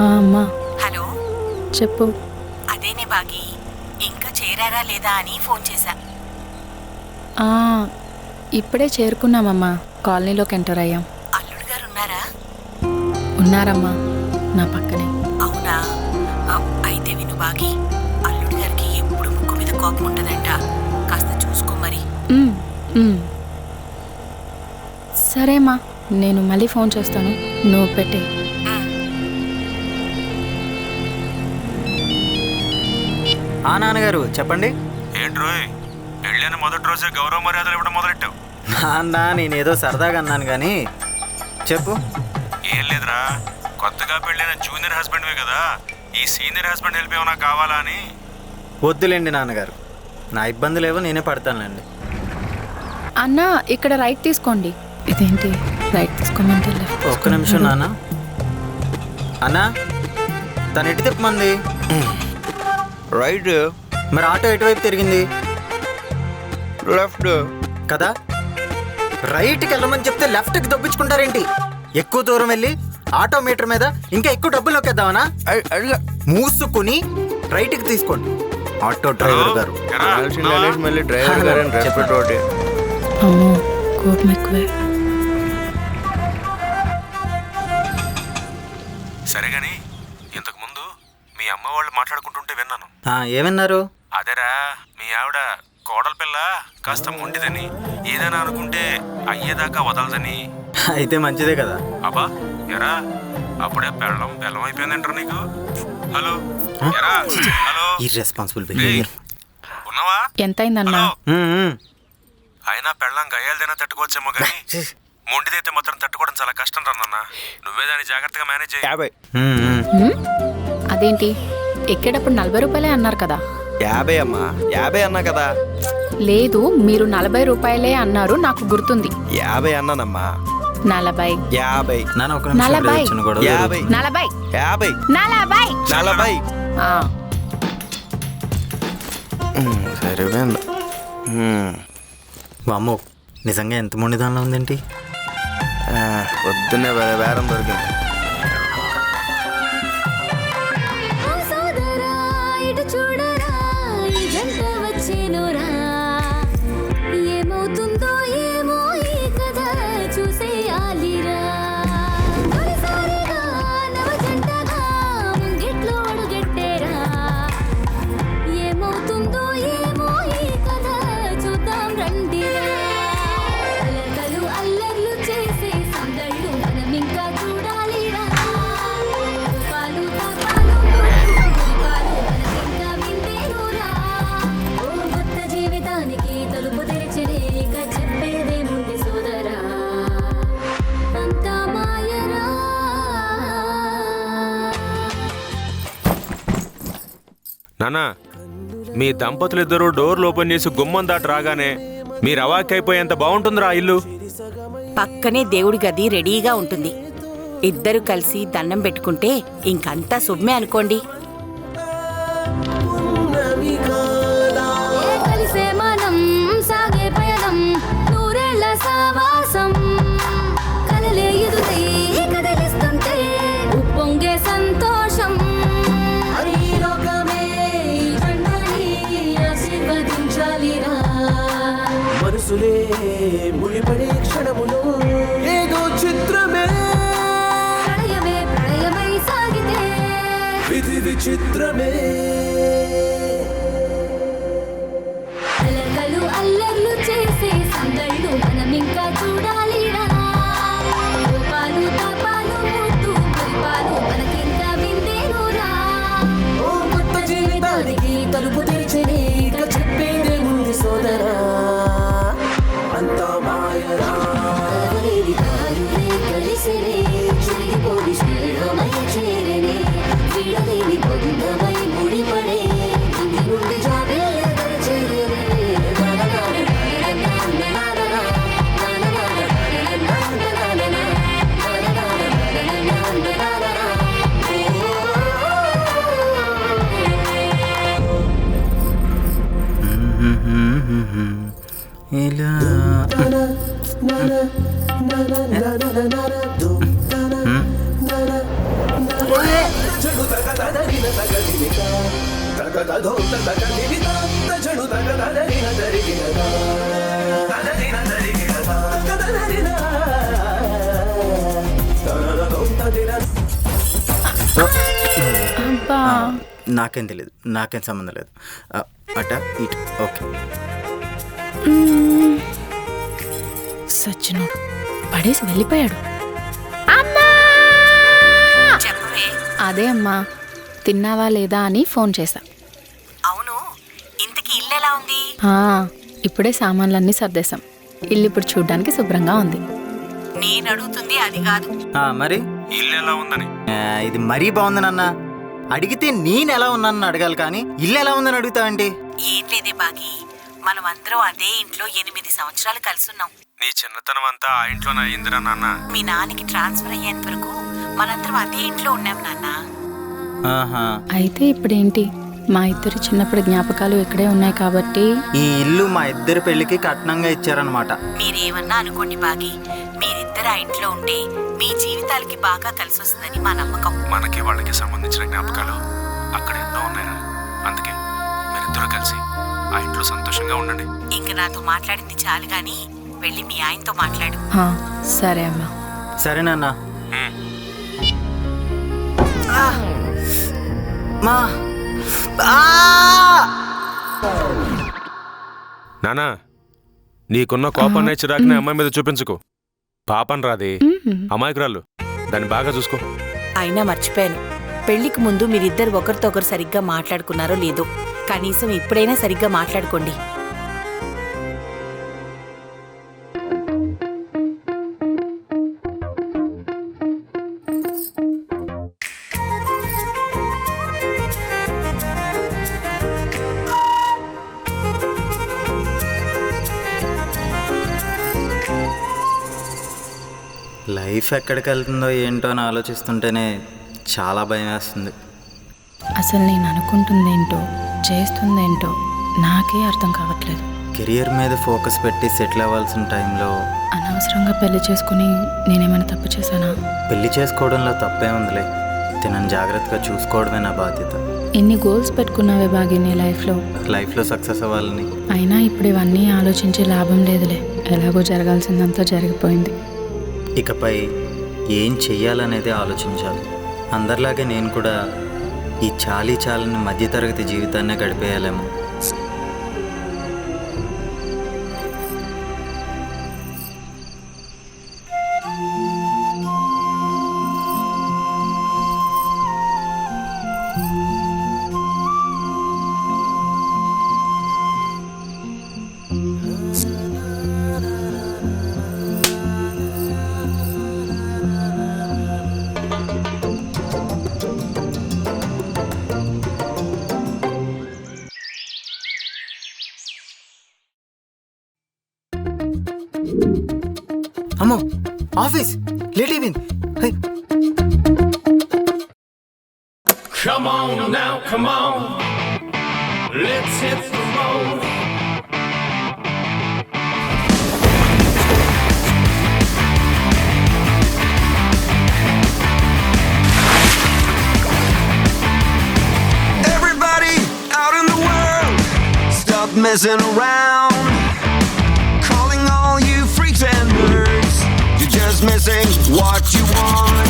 అమ్మా. హలో, చెప్పు. అదేనే బాగి, ఇంకా చేరారా లేదా అని ఫోన్ చేశా. ఇప్పుడే చేరుకున్నామమ్మా. కాలనీలోకి ఎంటర్ అయ్యాం. అల్లుడు గారు ఉన్నారా? ఉన్నారమ్మా, నా పక్కనే. అవునా? అయితే విను బాగి, అల్లుడు గారికి ఎప్పుడు ముక్కు మీద కోపం ఉంటుందంట. కాస్త చూసుకో మరి. సరేమ్మా, నేను మళ్ళీ ఫోన్ చేస్తాను, నువ్వు పెట్టే. నాన్నగారు చెప్పండి. ఏంట్రోయ్, పెళ్ళైన మొదటి రోజే గౌరవ మర్యాదలు ఇవ్వడం మొదలెట్టావు? నాన్న నేనేదో సరదాగా అన్నాను కానీ చెప్పు. ఏం లేదురా, కొత్తగా పెళ్ళైన జూనియర్ హస్బెండ్వే కదా, ఈ సీనియర్ హస్బెండ్ హెల్ప్ ఏమైనా కావాలా అని. వద్దులేండి నాన్నగారు, నా ఇబ్బందులేవో నేనే పడతానులేండి. అన్నా, ఇక్కడ రైట్ తీసుకోండి. ఇదేంటి రైట్ తీసుకోమంటే లెఫ్ట్? ఒక్క నిమిషం నాన్న. అన్నా, తను ఎటు తిప్పమంది? రైట్. మరి ఆటో ఎటువైపు తిరిగింది? లెఫ్ట్ కదా. రైట్కి వెళ్ళమని చెప్తే లెఫ్ట్కి దొబ్బించుకుంటారేంటి? ఎక్కువ దూరం వెళ్ళి ఆటో మీటర్ మీద ఇంకా ఎక్కువ డబ్బులు నొక్కేద్దామనా? మూసుకుని రైట్కి తీసుకోండి ఆటో డ్రైవర్ గారు. మళ్ళీ డ్రైవర్ గారు అని రెస్పెక్ట్ ఒకటి. అమ్మో, కోపం ఎక్కువే. సరే గాని, ఇంతకు ముందు మీ అమ్మ వాళ్ళు మాట్లాడుకుంటుంటే విన్నాను. ఏమన్నారు? అదేరా, మీ ఆవిడ కోడల పిల్ల కాస్త మొండిదని, ఏదైనా అనుకుంటే అయ్యేదాకా వదలదని. అయితే మంచిదే కదా. అబ్బా ఎరా, అప్పుడే బెల్లం బెల్లం అయిపోయిందంటారు నీకు. హలో ఎరా, హలో, ఇర్రెస్పాన్సిబుల్ ఉన్నావా? ఎంతైందన్నా? అయినా పెళ్ళం గయ్యాలదైనా తట్టుకోవచ్చేమో కానీ మొండిదైతే మాత్రం తట్టుకోవడం చాలా కష్టం రా నాన్న. నువ్వే దాన్ని జాగ్రత్తగా మేనేజ్ చేయి. 50. అదేంటి, ఎక్కేటప్పుడు 40 రూపాయలే అన్నారు కదా? 50 అమ్మా, 50 అన్నా కదా. లేదు, మీరు 40 రూపాయలే అన్నారు, నాకు గుర్తుంది. 50 అన్నానమ్మా. 40. 50. నాన్న ఒక నిమిషం 40. చిన్న గొడవ 50. 40. 50. 40. 40. సరిపోయింది. వామ్మో, నిజంగా ఎంత మొండిదానిలో ఉందేంటి? పొద్దున్నే బేరం దొరికింది. ఏమవుతుందో ఏమో ఈ కథ చూసేయాలిరా. నవజంటగా ముంగిట్లో అడుగెట్టేరా. ఏమవుతుందో ఏమో ఈ కథ చూద్దాం రండిరా. అలకలు అల్లర్లు చేసే సందళ్ళు మనం ఇంకా చూడాలిరా. పాలు పాలు పాలు మనకింకా విందేనురా. ఓ కొత్త జీవితానికి తలుపు తెరిచినే ఇక చెప్పేదేముంది సోదరా, అంతా మాయరా. నానా, మీ దంపతులిద్దరూ డోర్లు ఓపెన్ చేసి గుమ్మం దాటి రాగానే మీరు అవాక్కైపోయేంత బాగుంటుందిరా ఇల్లు. పక్కనే దేవుడి గది రెడీగా ఉంటుంది. ఇద్దరు కలిసి దండం పెట్టుకుంటే ఇంకంతా శుభ్మే అనుకోండి. కలిసే మనం సాగే పయనం, నూరేళ్ల సావాసం. కలలే ఎదురై కదిలిస్తుంటే ఉప్పొంగే సంతోషం. ఈ లోకమే ఈ జంటని ఆశీర్వదించాలిరా. మనసులే ముడిపడే క్షణములో ఏదో చిత్రమే, ప్రళయమే ప్రళయమై సాగితే విధి విచిత్రమే. అలకలు అల్లర్లు చేసే సందళ్ళు మనం ఇంకా చూడాలిరా. పాలు తాపాలు ముద్దు మురిపాలు మనకింకా విందేనురా. ఓ కొత్త జీవితానికి తలుపు తెరిచే అబ్బా నాకేం తెలియదు, నాకేం సంబంధం లేదు. అట ఇటు ఓకే. సచ్చినోడు పడేసి వెళ్ళిపోయాడు. చెప్పవే. అదే అమ్మా, తిన్నావా లేదా అని ఫోన్ చేశా. అవును, ఇంతకీ ఇల్లు ఎలా ఉంది? ఇప్పుడే సామాన్లన్నీ సర్దేశాం. ఇల్లు ఇప్పుడు చూడ్డానికి శుభ్రంగా ఉంది. నేను అడుగుతుంది అది కాదు. మరి ఇల్లు ఎలా ఉందని. ఇది మరీ బాగుంది నాన్న. అడిగితే నేను ఎలా ఉన్నానని అడగాలి కానీ ఇల్లు ఎలా ఉందని అడుగుతావండి? ఏం లేదే బాగి, మనం అందరం అదే ఇంట్లో 8 సంవత్సరాలు కలుసున్నాం. నీ చిన్నతనం అంతా ఆ ఇంట్లోనే అయిందిరా నాన్న. మీ నాన్నకి ట్రాన్స్ఫర్ అయ్యేంత వరకు మనందరం అదే ఇంట్లో ఉన్నాం నాన్న. అయితే ఇప్పుడేంటి, మా ఇద్దరి చిన్నప్పుడు జ్ఞాపకాలు ఇక్కడే ఉన్నాయి కాబట్టి ఈ ఇల్లు మా ఇద్దరి పెళ్లికి కట్నంగా ఇచ్చారనమాట. మీరేమన్నా అనుకోండి బాగి, మీరిద్దరు ఆ ఇంట్లో ఉంటే మీ జీవితాలకి బాగా కలిసి వస్తుందని మా నమ్మకం. మనకి వాళ్ళకి సంబంధించిన జ్ఞాపకాలు అక్కడ ఎన్నో ఉన్నాయిరా. అందుకే మీరిద్దరూ కలిసి ఆ ఇంట్లో సంతోషంగా ఉండండి. ఇంక నాతో మాట్లాడింది చాలు గాని వెళ్ళి మీ ఆయనతో మాట్లాడు. సరే అమ్మా. సరే నాన్న. మా నానా, నీకున్న కోపాన్ని చిరాకుని అమ్మాయి మీద చూపించుకో. పాపం రాది, అమాయకురాలు, దాన్ని బాగా చూసుకో. అయినా మర్చిపోయాను, పెళ్లికి ముందు మీరిద్దరు ఒకరితో ఒకరు సరిగ్గా మాట్లాడుకున్నారో లేదో. కనీసం ఇప్పుడైనా సరిగ్గా మాట్లాడుకోండి. లైఫ్ ఎక్కడికి వెళ్తుందో ఏంటో అని ఆలోచిస్తుంటేనే చాలా భయం వేస్తుంది. అసలు నేను అనుకుంటుందేంటో చేస్తుందేంటో నాకే అర్థం కావట్లేదు. కెరియర్ మీద ఫోకస్ పెట్టి సెటిల్ అవ్వాల్సిన టైంలో అనవసరంగా పెళ్లి చేసుకుని నేనేమైనా తప్పు చేశానా? పెళ్లి చేసుకోవడంలో తప్పే ఉందిలే. తినని జాగ్రత్తగా చూసుకోవడమే నా బాధ్యత. ఎన్ని గోల్స్ పెట్టుకున్నావే బాగి నీ లైఫ్లో సక్సెస్ అవ్వాలని. అయినా ఇప్పుడు ఇవన్నీ ఆలోచించే లాభం లేదులే. ఎలాగో జరగాల్సిందంతా జరిగిపోయింది. ఇకపై ఏం చెయ్యాలనేది ఆలోచించాలి. అందరిలాగే నేను కూడా ఈ చాలని మధ్యతరగతి జీవితాన్నే గడిపేయాలేమో. అమ్మో, ఆఫీస్ లేట్ అయిపోయింది. Come on now, come on. Let's hit the road. Everybody out in the world, stop messing around. Calling all you freaks and nerds, you're just missing what you want.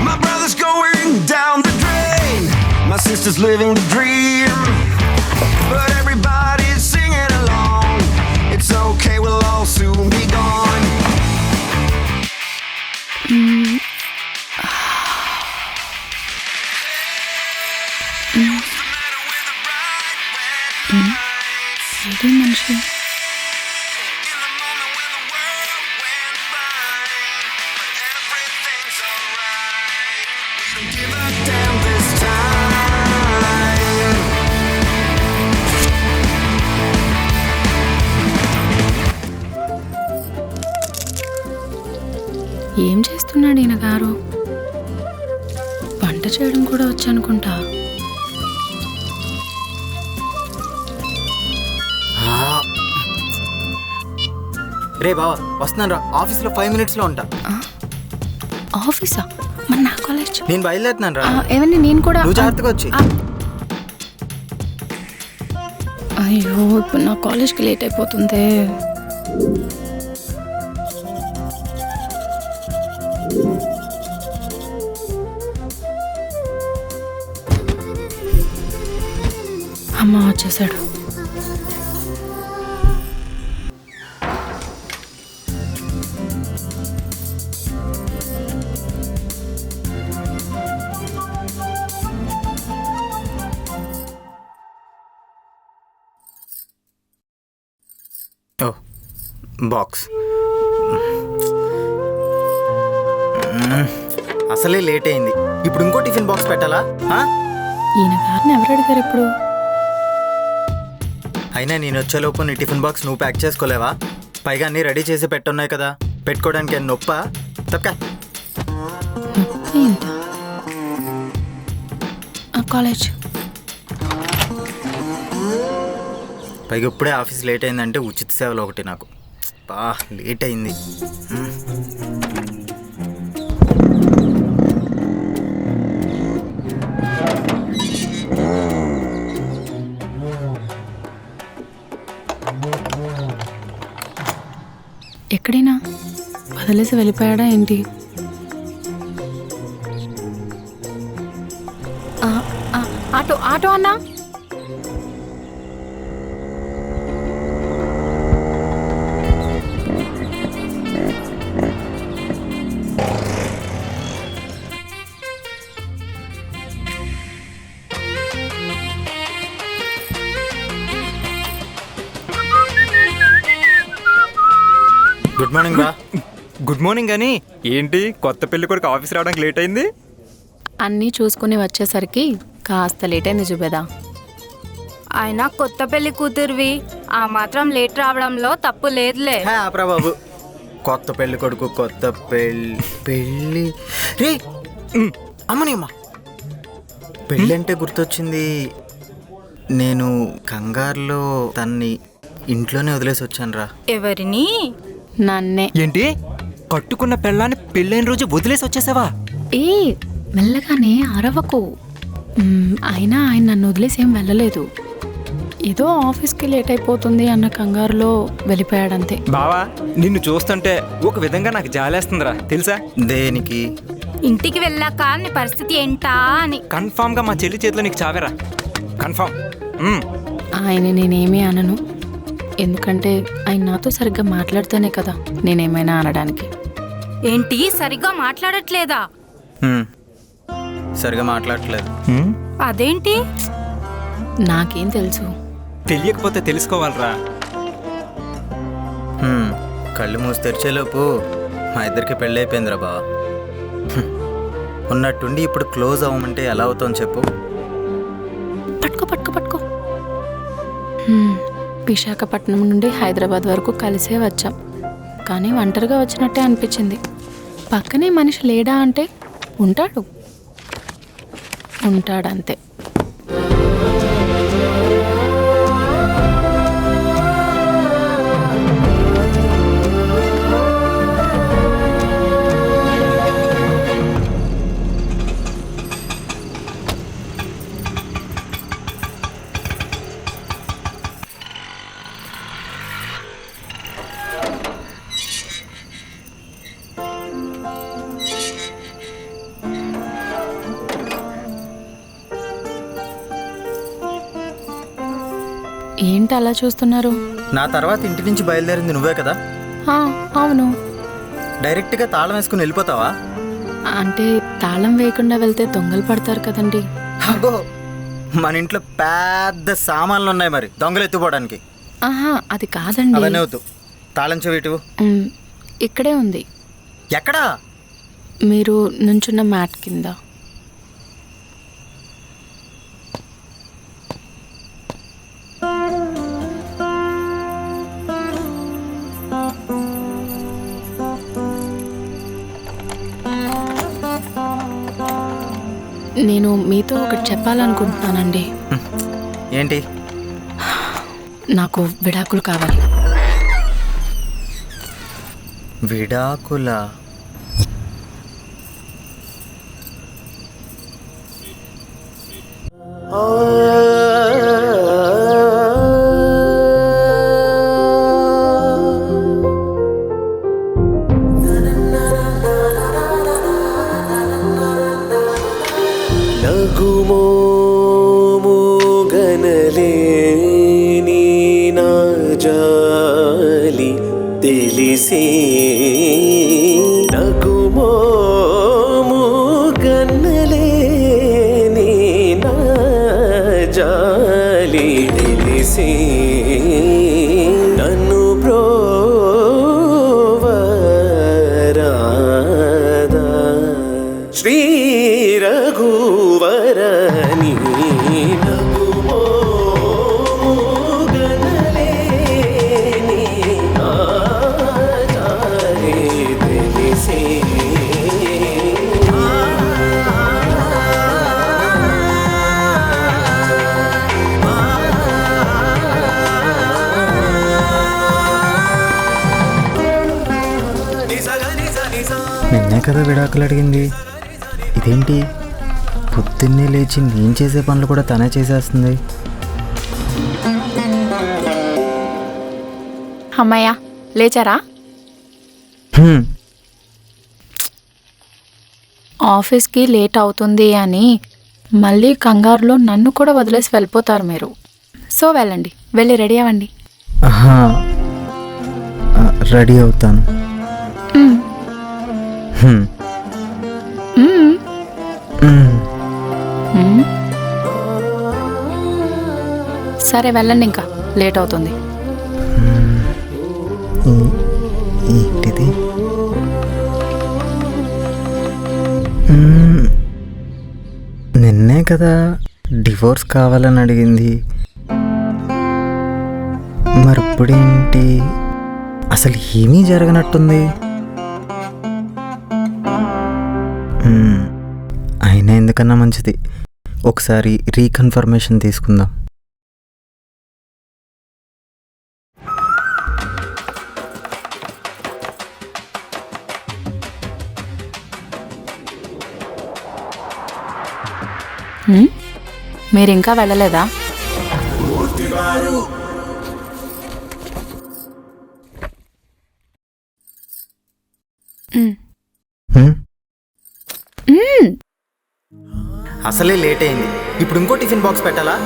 My brother's going down the drain, my sister's living the dream, but everybody's singing along. It's okay, we'll all soon be gone. What's the matter with the bright red lights? ఏంటి మనిషి? In the moment when the world went by, but everything's alright. We don't give a damn this time. ఏం చేస్తున్నాడు ఈయన గారు? వంట చేయడం కూడా వచ్చనుకుంటా. రే బావా వస్తున్నాను రా, ఆఫీస్లో 5 minutesలో ఉంటా. ఆఫీసా? మరి నా కాలేజ్? నేను బయలుదేరుతున్నాను రా. ఏమండి నేను కూడా. నువ్వు జాగ్రత్తగా వచ్చి. అయ్యో ఇప్పుడు నా కాలేజ్కి లేట్ అయిపోతుంది. అమ్మ వచ్చేసాడు. ఓ బాక్స్. అసలే లేట్ అయింది, ఇప్పుడు ఇంకో టిఫిన్ బాక్స్ పెట్టాలా? ఈయన గారిని ఎవరు అడిగారు ఇప్పుడు? అయినా నేను వచ్చేలోపు నీ టిఫిన్ బాక్స్ నువ్వు ప్యాక్ చేసుకోలేవా? పైగా అన్నీ రెడీ చేసి పెట్టున్నాయి కదా, పెట్టుకోవడానికి నొప్పా? తప్పకా ఏంటా కాలేజ్? పైగా ఇప్పుడే ఆఫీస్ లేట్ అయిందంటే ఉచిత సేవలు ఒకటి నాకు. బా లేట్ అయింది. ఎక్కడైనా వదిలేసి వెళ్ళిపోయాడా ఏంటి? ఆటో ఆటో అన్నా. గుడ్ మార్నింగ్ బా. గుడ్ మార్నింగ్ అని ఏంటి కొత్త పెళ్లి కొడుకు ఆఫీస్ రావడానికి లేట్ అయింది? అన్నీ చూసుకుని వచ్చేసరికి కాస్త లేట్ అయింది జుబేదా. అయినా కొత్త పెళ్లి కూతురువి ఆ మాత్రం లేట్ రావడంలో తప్పు లేదులే. ఆపరా బాబు, కొత్త పెళ్లి కొడుకు కొత్త పెళ్ళి రే అమ్మని అమ్మ. పెళ్ళి అంటే గుర్తొచ్చింది, నేను కంగారులో తన్ని ఇంట్లోనే వదిలేసి వచ్చాను రా. ఎవరిని? నన్నే. ఏంటి కట్టుకున్న పెళ్ళాన్ని పెళ్ళైన రోజు వదిలేసి వచ్చేసావా? ఏ మెల్లగానే అరవకు. అయినా ఆయన నన్ను వదిలేసి ఏం వెళ్ళలేదు. ఏదో ఆఫీస్కి లేట్ అయిపోతుంది అన్న కంగారులో వెళ్ళిపోయాడంతే. బావా నిన్ను చూస్తుంటే ఒక విధంగా నాకు జాలేస్తుందిరా తెలుసా? దేనికి? ఇంటికి వెళ్ళాక నీ పరిస్థితి ఏంటా అని. కన్ఫామ్ గా మా చెల్లి చేతిలో నీకు చావేరా, కన్ఫామ్. ఆయన నేనేమీ అనను, ఎందుకంటే ఆయన నాతో సరిగ్గా మాట్లాడితేనే కదా నేనేమైనా అనడానికి. ఏంటి సరిగ్గా మాట్లాడట్లేదా? సరిగా మాట్లాడట్లేదు. అదేంటి? నాకేం తెలుసు? తెలియకపోతే తెలుసుకోవాలరా. కళ్ళు మూసి తెరిచేలోపు మా ఇద్దరికి పెళ్ళి అయిపోయిందిరా బా. ఉన్నట్టుండి ఇప్పుడు క్లోజ్ అవ్వమంటే ఎలా అవుతాం చెప్పు? పట్టుకో పట్టుకో పట్టుకో. విశాఖపట్నం నుండి హైదరాబాద్ వరకు కలిసే వచ్చాం, కానీ ఒంటరిగా వచ్చినట్టే అనిపించింది. పక్కనే మనిషి లేడా అంటే ఉంటాడంతే. ఏంటి అలా చూస్తున్నారు? నా తర్వాత ఇంటి నుంచి బయలుదేరింది నువ్వే కదా? అవును. డైరెక్ట్గా తాళం వేసుకుని వెళ్ళిపోతావా? అంటే తాళం వేయకుండా వెళ్తే దొంగలు పడతారు కదండి. అబ్బో, మన ఇంట్లో పెద్ద సామాన్లు ఉన్నాయి మరి దొంగలు ఎత్తుపోవడానికి. అది కాదండి. అవన్నీ వద్దు, తాళం చెవిటు ఇక్కడే ఉంది. ఎక్కడా? మీరు నుంచున్న మ్యాట్ కింద. నేను మీతో ఒకటి చెప్పాలనుకుంటున్నానండి. ఏంటి? నాకు విడాకులు కావాలి. విడాకుల నగుమోముగనలేని నా జాలి తెలిసి నగుమోముగనలేని నా జాలి తెలిసి నన్ను బ్రోవరాదా శ్రీ రఘువరని నగుమోముగనలేని నా జాలి తెలిసి నిన్నే కదా విడాకులు అడిగింది. ఇదేంటి పొద్దున్నే లేచి నేను చేసే పనులు కూడా తనే చేసేస్తుంది. అమ్మయ్య లేచారా? ఆఫీస్కి లేట్ అవుతుంది అని మళ్ళీ కంగారులో నన్ను కూడా వదిలేసి వెళ్ళిపోతారు మీరు. సో వెళ్ళండి, వెళ్ళి రెడీ అవ్వండి. రెడీ అవుతాను. సరే వెళ్ళండి, ఇంకా లేట్ అవుతుంది. ఏంటిది? నిన్నే కదా డివోర్స్ కావాలని అడిగింది. మరి ఇప్పుడేంటి? అసలు ఏమీ జరగనట్టుంది. అయినా ఎందుకన్నా మంచిది ఒకసారి రీకన్ఫర్మేషన్ తీసుకుందాం. మీరు ఇంకా వెళ్ళలేదా? అసలే లేట్ అయింది, ఇప్పుడు ఇంకో టిఫిన్ బాక్స్ పెట్టాలా?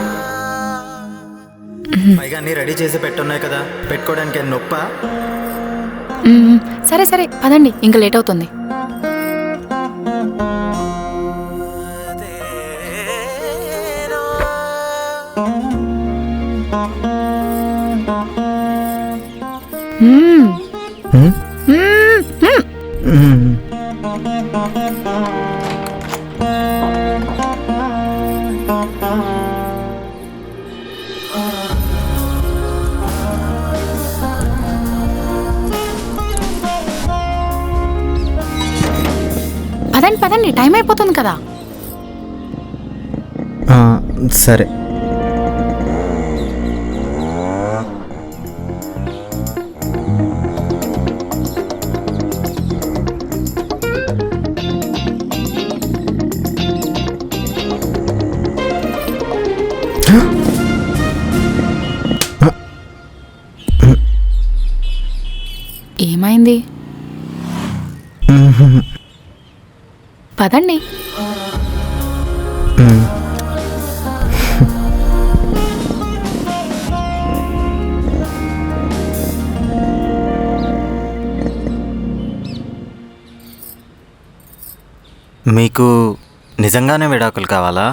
పైగా అన్నీ రెడీ చేసి పెట్టున్నాయి కదా, పెట్టుకోవడానికి నొప్ప. సరే సరే పదండి, ఇంకా లేట్ అవుతుంది. పదండి పదండి, టైం అయిపోతుంది కదా. సరే. ఏమైంది? పదండి. మీకు నిజంగానే విడాకులు కావాలా?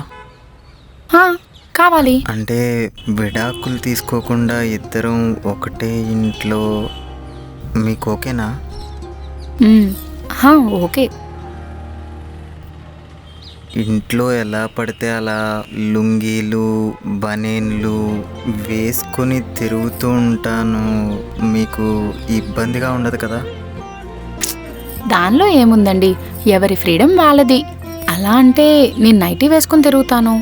కావాలి. అంటే విడాకులు తీసుకోకుండా ఇద్దరం ఒకటే ఇంట్లో మీకు ఓకేనా? ఓకే. ఇంట్లో ఎలా పడితే అలా లుంగీలు బనీన్లు వేసుకొని తిరుగుతూ ఉంటాను, మీకు ఇబ్బందిగా ఉండదు కదా? దానిలో ఏముందండి, ఎవరి ఫ్రీడమ్ వాళ్ళది. అలా అంటే నేను నైటీ వేసుకొని తిరుగుతాను,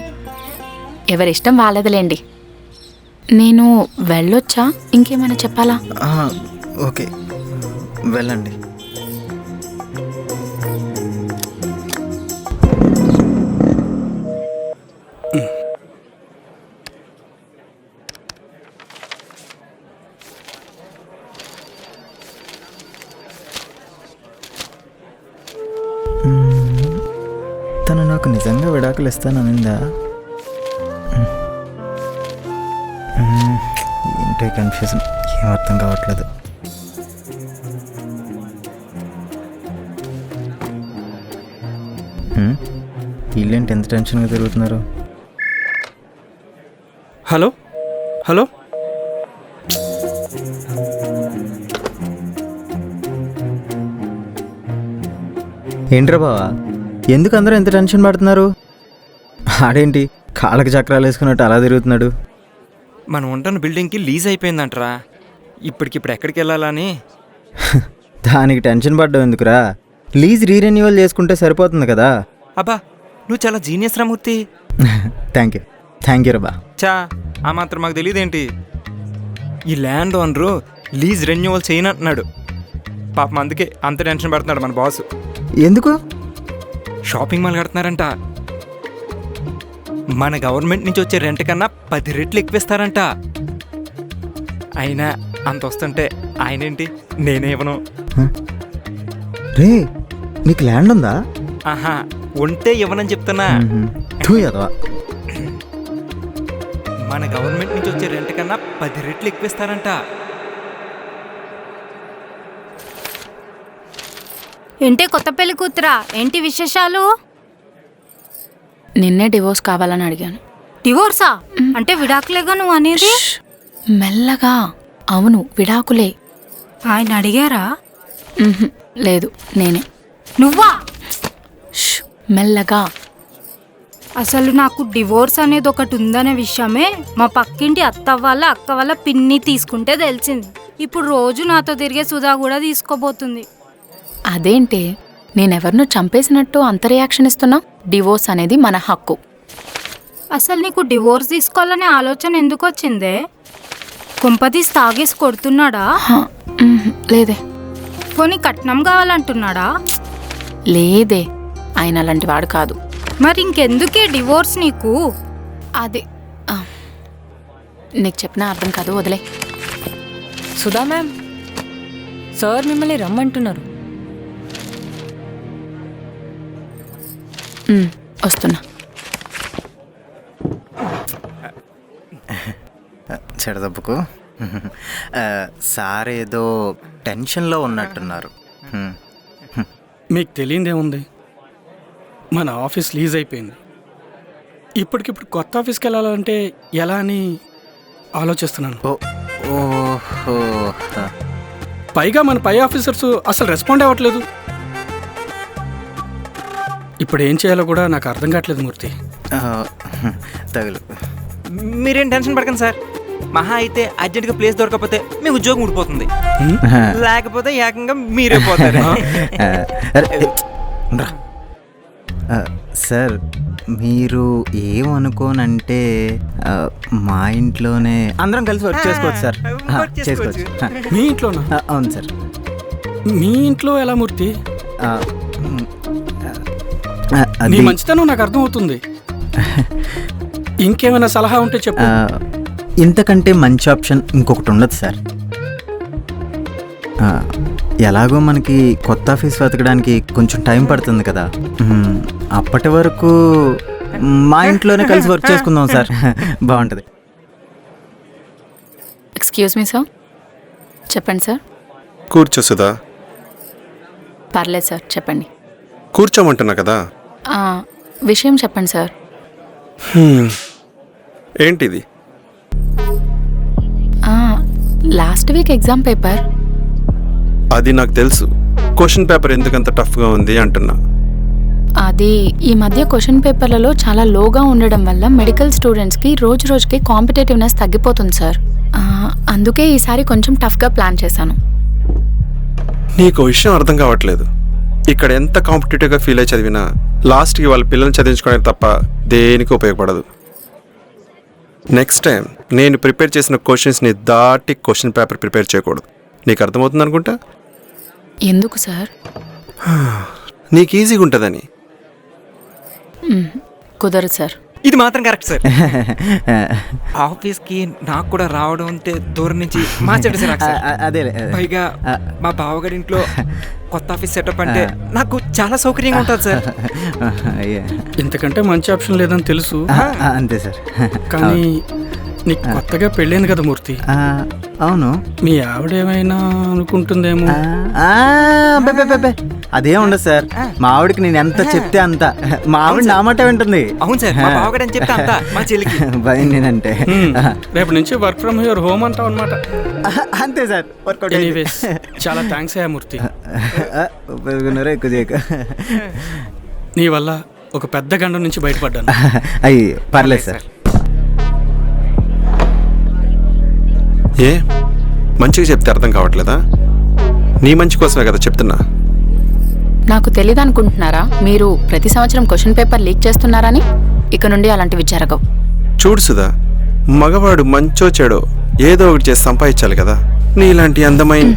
ఎవరిష్టం వాళ్ళదిలేండి. నేను వెళ్ళొచ్చా? ఇంకేమైనా చెప్పాలా? ఓకే వెళ్ళండి. నాకు నిజంగా విడాకులు ఇస్తాననిందా? ఏంటో కన్ఫ్యూజన్, ఏం అర్థం కావట్లేదు. వీళ్ళేంటి ఎంత టెన్షన్గా తిరుగుతున్నారు? హలో హలో, ఏంట్రా బావా, ఎందుకు అందరూ ఎంత టెన్షన్ పడుతున్నారు? ఆడేంటి కాళ్ళకి చక్రాలు వేసుకున్నట్టు అలా తిరుగుతున్నాడు? మనం ఉంటున్న బిల్డింగ్కి లీజ్ అయిపోయిందంటరా. ఇప్పటికిప్పుడు ఎక్కడికి వెళ్ళాలని. దానికి టెన్షన్ పడ్డావు ఎందుకురా? లీజ్ రీరెన్యూవల్ చేసుకుంటే సరిపోతుంది కదా. అబ్బా, నువ్వు చాలా జీనియస్ రామూర్తి. థ్యాంక్ యూ రబ్బా. చా, ఆ మాత్రం మాకు తెలియదేంటి? ఈ ల్యాండ్ ఓనరు లీజ్ రెన్యూవల్ చేయనంటున్నాడు. పాపం అందుకే అంత టెన్షన్ పడుతున్నాడు మన బాసు. ఎందుకు? షాపింగ్ మాల్ కడుతున్నారంట. మన గవర్నమెంట్ నుంచి వచ్చే రెంట్ కన్నా 10 రెట్లు ఎక్కువిస్తారంట. అయినా అంత వస్తుంటే ఆయనేంటి, నేనే ఇవ్వను. రే, నీకు ల్యాండ్ ఉందా? ఆహా, ఉంటే ఇవ్వనని చెప్తున్నా. మన గవర్నమెంట్ నుంచి వచ్చే రెంట్ కన్నా 10 రెట్లు ఎక్కువిస్తారంట. ఏంటి కొత్త పెళ్లి కూతురా, ఏంటి విశేషాలు? నిన్నే డివోర్స్ కావాలని అడిగాను. డివోర్సా? అంటే విడాకులేగా నువ్వు అనేది? మెల్లగా. అవును, విడాకులే. ఆయన అడిగారా? లేదు, నేనే. నువ్వా? మెల్లగా. అసలు నాకు డివోర్స్ అనేది ఒకటి ఉందనే విషయమే మా పక్కింటి అత్త వాళ్ళ అక్క వాళ్ళ పిన్ని తీసుకుంటే తెలిసింది. ఇప్పుడు రోజు నాతో తిరిగే సుధా కూడా తీసుకోబోతుంది. అదేంటి, నేనెవరినో చంపేసినట్టు అంత రియాక్షన్ ఇస్తున్నా? డివోర్స్ అనేది మన హక్కు. అసలు నీకు డివోర్స్ తీసుకోవాలనే ఆలోచన ఎందుకు వచ్చిందే? కుంపతీసి తాగేసి కొడుతున్నాడా? లేదే. పోనీ కట్నం కావాలంటున్నాడా? లేదే, ఆయన అలాంటి వాడు కాదు. మరి ఇంకెందుకే డివోర్స్ నీకు? అదే నీకు చెప్పినా అర్థం కాదు, వదిలే. సుధా మ్యామ్, సార్ మిమ్మల్ని రమ్మంటున్నారు. వస్తున్నా. చెడదబ్బుకు. సార్ ఏదో టెన్షన్లో ఉన్నట్టున్నారు. మీకు తెలియదేముంది, మన ఆఫీస్ లీజ్ అయిపోయింది. ఇప్పటికిప్పుడు కొత్త ఆఫీస్కి వెళ్ళాలంటే ఎలా అని ఆలోచిస్తున్నాను. పైగా మన పై ఆఫీసర్స్ అసలు రెస్పాండ్ అవ్వట్లేదు. ఇప్పుడు ఏం చేయాలో కూడా నాకు అర్థం కావట్లేదు మూర్తి. తగులు. మీరేం టెన్షన్ పడకండి సార్. మహా అయితే అర్జెంట్గా ప్లేస్ దొరకకపోతే మీ ఉద్యోగం ఊడిపోతుంది, లేకపోతే ఏకంగా మీరే పోతారు. సార్, మీరు ఏమనుకోనంటే మా ఇంట్లోనే అందరం కలిసి వర్క్ చేసుకోవచ్చు సార్. చేసుకోవచ్చు. మీ ఇంట్లోనా? అవును సార్. మీ ఇంట్లో ఎలా మూర్తి? నీ మంచితనం నాకు అర్థమవుతుంది. ఇంకేమైనా సలహా ఉంటే చెప్పు. ఇంతకంటే మంచి ఆప్షన్ ఇంకొకటి ఉండదు సార్. ఎలాగో మనకి కొత్త ఆఫీస్ వెతకడానికి కొంచెం టైం పడుతుంది కదా. అప్పటి వరకు మా ఇంట్లోనే కలిసి వర్క్ చేసుకుందాం సార్. బాగుంటుంది. Excuse me sir. చెప్పండి సార్. కూర్చో సుధా. పర్లేదు సార్, చెప్పండి. కూర్చోమంటున్నా కదా. విషయం చెప్పండి సార్. ఏంటిది? Last week exam paper. అది నాకు తెలుసు. క్వశ్చన్ పేపర్ ఎందుకంత టఫ్గా ఉంది అంటున్నా. అది ఈ మధ్య క్వశ్చన్ పేపర్లలో చాలా లోగా ఉండడం వల్ల మెడికల్ స్టూడెంట్స్కి రోజు రోజుకి కాంపిటేటివ్నెస్ తగ్గిపోతుంది సార్. అందుకే ఈసారి కొంచెం టఫ్గా ప్లాన్ చేశాను. నీకు విషయం అర్థం కావట్లేదు. ఇక్కడ ఎంత కాంపిటేటివ్గా ఫీల్ అయి చదివినా లాస్ట్కి వాళ్ళ పిల్లల్ని చదివించుకోవడానికి తప్ప దేనికి ఉపయోగపడదు. నెక్స్ట్ టైం నేను ప్రిపేర్ చేసిన క్వశ్చన్స్ని దాటి క్వశ్చన్ పేపర్ ప్రిపేర్ చేయకూడదు. నీకు అర్థమవుతుంది అనుకుంటా. ఎందుకు సార్? నీకు ఈజీగా ఉంటుందని. కుదరదు సార్. ఇది మాత్రం కరెక్ట్ సార్. ఆఫీస్కి నాకు కూడా రావడం అంటే దూరం నుంచి మార్చాడు సార్ నాకు సార్. అదే పైగా మా బావగారి ఇంట్లో కొత్త ఆఫీస్ సెటప్ అంటే నాకు చాలా సౌకర్యంగా ఉంటుంది సార్. ఇంతకంటే మంచి ఆప్షన్ లేదని తెలుసు, అంతే సార్. కానీ నీకు కొత్తగా పెళ్ళైంది కదా మూర్తి. అవును. మీ ఆవిడేమైనా అనుకుంటుందేమో. అదేం ఉండదు సార్. మా ఆవిడకి నేను ఎంత చెప్తే అంత. మా ఆవిడ నా మాట వింటుంది. అవును సార్, మా బావగారు అని చెప్తే అంత మా చెల్లికి భయం నేనంటే. రేపు నుంచి వర్క్ ఫ్రమ్ యువర్ హోమ్ అంటావు అనమాట. అంతే సార్. ఎనీవేస్ చాలా థ్యాంక్స్ అయ్యా మూర్తి. ఉపయోగన్నారా ఎక్కువ చేయక. నీ వల్ల ఒక పెద్ద గండం నుంచి బయటపడ్డాను. అయ్యి పర్లేదు సార్. ఏ మంచిగా చెప్తే అర్థం కావట్లేదా? నీ మంచి కోసమే కదా చెప్తున్నా. నాకు తెలియదు అనుకుంటున్నారా మీరు? ప్రతి సంవత్సరం క్వశ్చన్ పేపర్ లీక్ చేస్తున్నారని. ఇక నుండి అలాంటివి జరగవు. చూడు సుధా, మగవాడు మంచో చెడో ఏదో ఒకటి చేసి సంపాదించాలి కదా. నీలాంటి అందమైన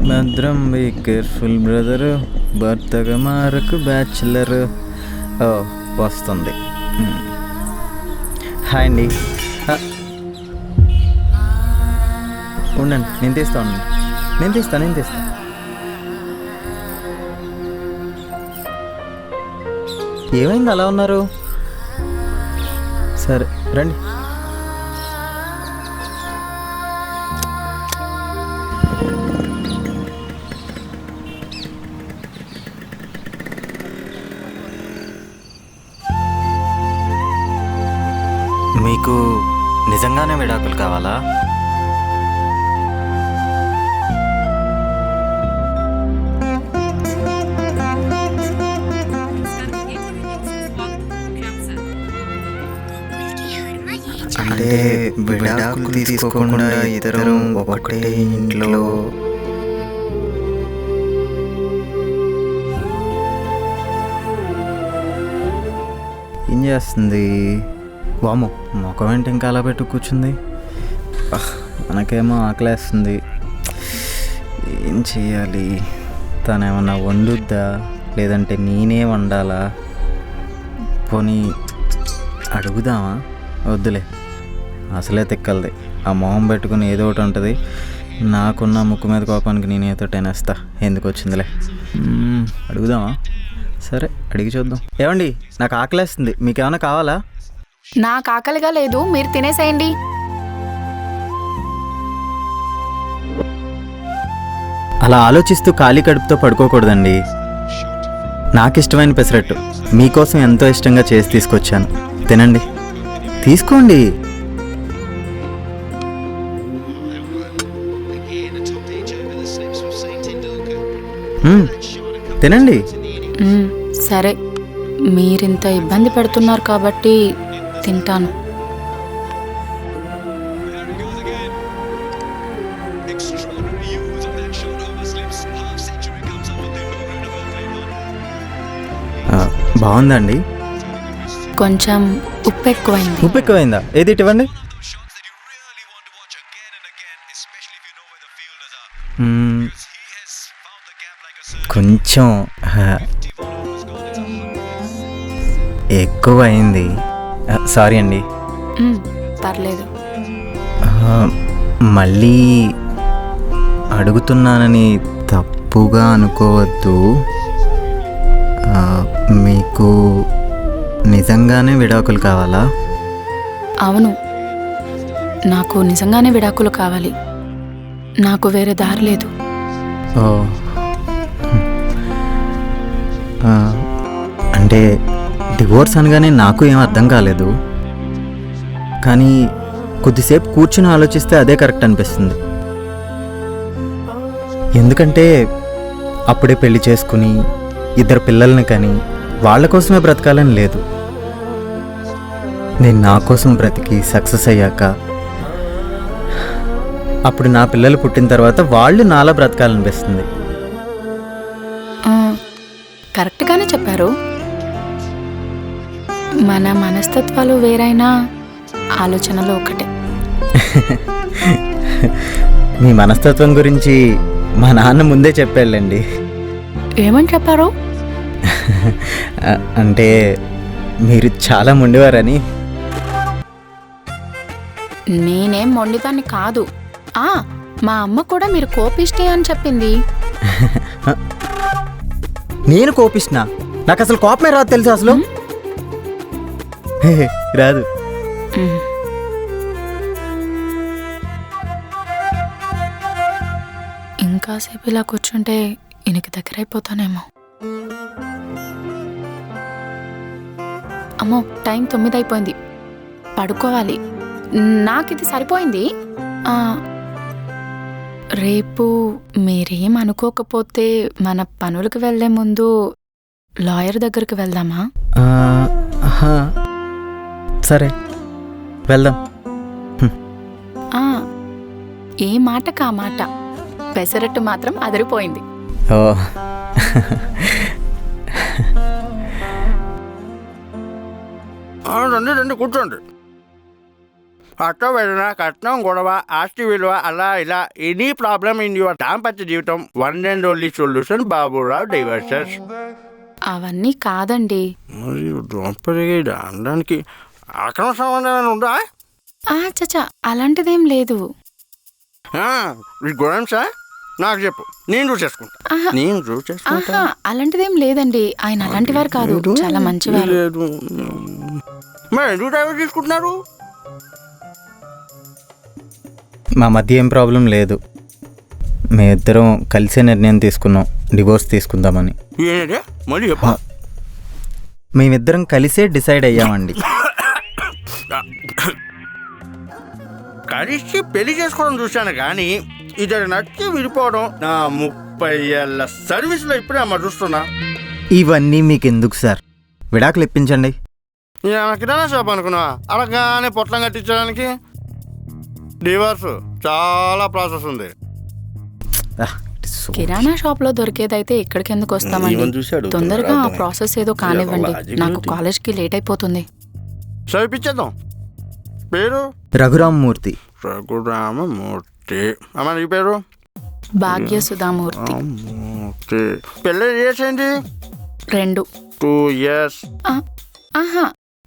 భద్రం బీ కేర్ఫుల్ బ్రదరు, భర్తగా మారకు బ్యాచులర్. ఓ వస్తుంది. హాయ్ అండి. ఉండండి, నేను తీస్తా. నేను తీస్తా. ఏమైంది అలా ఉన్నారు? సరే రండి. మీకు నిజంగానే విడాకులు కావాలా? అంటే విడాకులు తీసుకోకుండా ఇద్దరం ఒకటే ఇంట్లో. ఏం చేస్తుంది? వాము ముఖం ఏంటి ఇంకా అలా పెట్టు కూర్చుంది? మనకేమో ఆకలేస్తుంది. ఏం చెయ్యాలి? తనేమన్నా వండుద్దా లేదంటే నేనే వండాలా? పోనీ అడుగుదామా? వద్దులే, అసలే తిక్కలది. ఆ మొహం పెట్టుకుని ఏదో ఒకటి ఉంటుంది. నాకున్న ముక్కు మీద కోపానికి నేనేదో టెనేస్తా. ఎందుకు వచ్చిందిలే. అడుగుదామా? సరే అడిగి చూద్దాం. ఏమండి, నాకు ఆకలేస్తుంది, మీకేమైనా కావాలా? నాకు ఆకలిగా లేదు, మీరు తినేసేయండి. అలా ఆలోచిస్తూ ఖాళీ కడుపుతో పడుకోకూడదండి. నాకు ఇష్టమైన పెసరట్టు మీకోసం ఎంతో ఇష్టంగా చేసి తీసుకొచ్చాను. తినండి, తీసుకోండి. తినండి. సరే, మీరింత ఇబ్బంది పెడుతున్నారు కాబట్టి తింటాను. బాగుందండి. కొంచెం ఉప్పు ఎక్కువైంది. ఉప్పు ఎక్కువైందా? ఏది ఇవ్వండి. కొంచెం ఎక్కువైంది. సారీ అండి. పర్లేదు. మళ్ళీ అడుగుతున్నానని తప్పుగా అనుకోవద్దు. మీకు నిజంగానే విడాకులు కావాలా? అవును, నాకు నిజంగానే విడాకులు కావాలి. నాకు వేరే దారి లేదు. అంటే డివోర్స్ అనగానే నాకు ఏం అర్థం కాలేదు. కానీ కొద్దిసేపు కూర్చుని ఆలోచిస్తే అదే కరెక్ట్ అనిపిస్తుంది. ఎందుకంటే అప్పుడే పెళ్లి చేసుకుని ఇద్దరు పిల్లల్ని కానీ వాళ్ళ కోసమే బ్రతకాలని లేదు. నేను నా కోసం బ్రతికి సక్సెస్ అయ్యాక అప్పుడు నా పిల్లలు పుట్టిన తర్వాత వాళ్ళు నాలా బ్రతకాలనిపిస్తుంది. కరెక్ట్గానే చెప్పారు. మన మనస్తత్వాలు వేరైనా ఆలోచనలు ఒకటే. మీ మనస్తత్వం గురించి మా నాన్న ముందే చెప్పాళ్ళండి. ఏమని చెప్పారు? అంటే మీరు చాలా మొండివారని. నేనేం మొండిదాన్ని కాదు. మా అమ్మ కూడా మీరు కోపిష్టే అని చెప్పింది. నేను కోపిస్తున్నా? నాకు అసలు కోపమే రాదు తెలుసు అసలు. రాదు. ఇంకాసేపు ఇలా కూర్చుంటే ఈయనకి దగ్గర అయిపోతానేమో. అమ్మో, టైం 9 అయిపోయింది, పడుకోవాలి. నాకు ఇది సరిపోయింది. రేపు మీరేం అనుకోకపోతే మన పనులకు వెళ్లే ముందు లాయర్ దగ్గరికి వెళ్దామా? సరే వెళ్దాం. ఏ మాట కా మాట, పెసరట్టు మాత్రం అదిరిపోయింది. ఓ రండి కూర్చోండి. అట్ట వెళ్ళిన కట్నం, గొడవ, ఆస్తి విలువ, అలా ఇలా ఎనీ ప్రాబ్లమ్ ఇన్ యువర్ దాంపత్య జీవితం, one and only solution Baburao divorces. అవన్నీ కాదండి. మరి దొంపరిగి అనడానికి అక్రమ సంబంధం ఉందా? చచ్చా, అలాంటిదేం లేదు. గొడవ నాకు చెప్పు, నేను చూసేసుకుంటా. నేను చూసేసుకుంటా. అలాంటిదేం లేదండి. ఆయన అలాంటి వారు కాదు, చాలా మంచివారు. మరి ఎందుకు డైవర్స్ తీసుకుంటున్నారు? మా మధ్య ఏం ప్రాబ్లం లేదు. మేమిద్దరం కలిసే నిర్ణయం తీసుకున్నాం, డివోర్స్ తీసుకుందామని. మేమిద్దరం కలిసే డిసైడ్ అయ్యామండి. కలిసి పెళ్లి చేసుకోవడం చూశాను కానీ ఇద్దరు నచ్చి విడిపోవడం నా 30 ఏళ్ళ సర్వీస్లో ఇప్పుడే అమ్మ చూస్తున్నా. ఇవన్నీ మీకు ఎందుకు సార్, విడాకులు ఇప్పించండి. కిరాణా షాప్ అనుకున్నా, అలాగానే పొట్లం కట్టించడానికి. డివోర్స్ చాలా ప్రాసెస్ ఉంది. కిరాణా షాప్ లో దొరికేదైతే ఇక్కడికి ఎందుకు వస్తామండి? తొందరగా ఆ ప్రాసెస్ ఏదో కానివ్వండి, నాకు కాలేజ్కి లేట్ అయిపోతుంది. సరిపించేద్దాం. పేరు రఘురామమూర్తి. రఘురామమూర్తి. అమ్మ నీ పేరు? భాగ్య సుధామూర్తి. పెళ్ళి చేసేయండి. 2 2 years.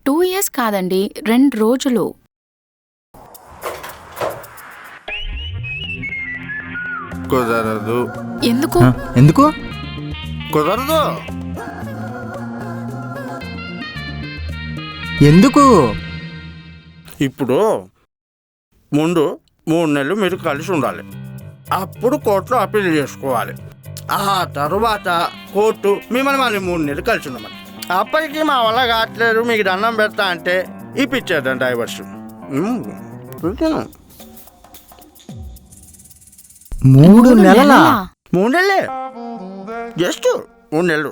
2 years కాదండి, 2 రోజులు. కుదరదు. ఎందుకు? ఎందుకు కుదరదు? ఎందుకు? ఇప్పుడు ముందు 3 నెలలు మీరు కలిసి ఉండాలి. అప్పుడు కోర్టులో అప్పీల్ చేసుకోవాలి. ఆ తర్వాత కోర్టు మిమ్మల్ని మళ్ళీ 3 నెలలు కలిసి ఉండమని. అప్పటికి మా వల్ల కావట్లేదు, మీకు దండం పెడతా అంటే ఇప్పించేద్దాం డైవర్స్. 3 నెలలా? 3 నెలలే, జస్ట్ 3 నెలలు.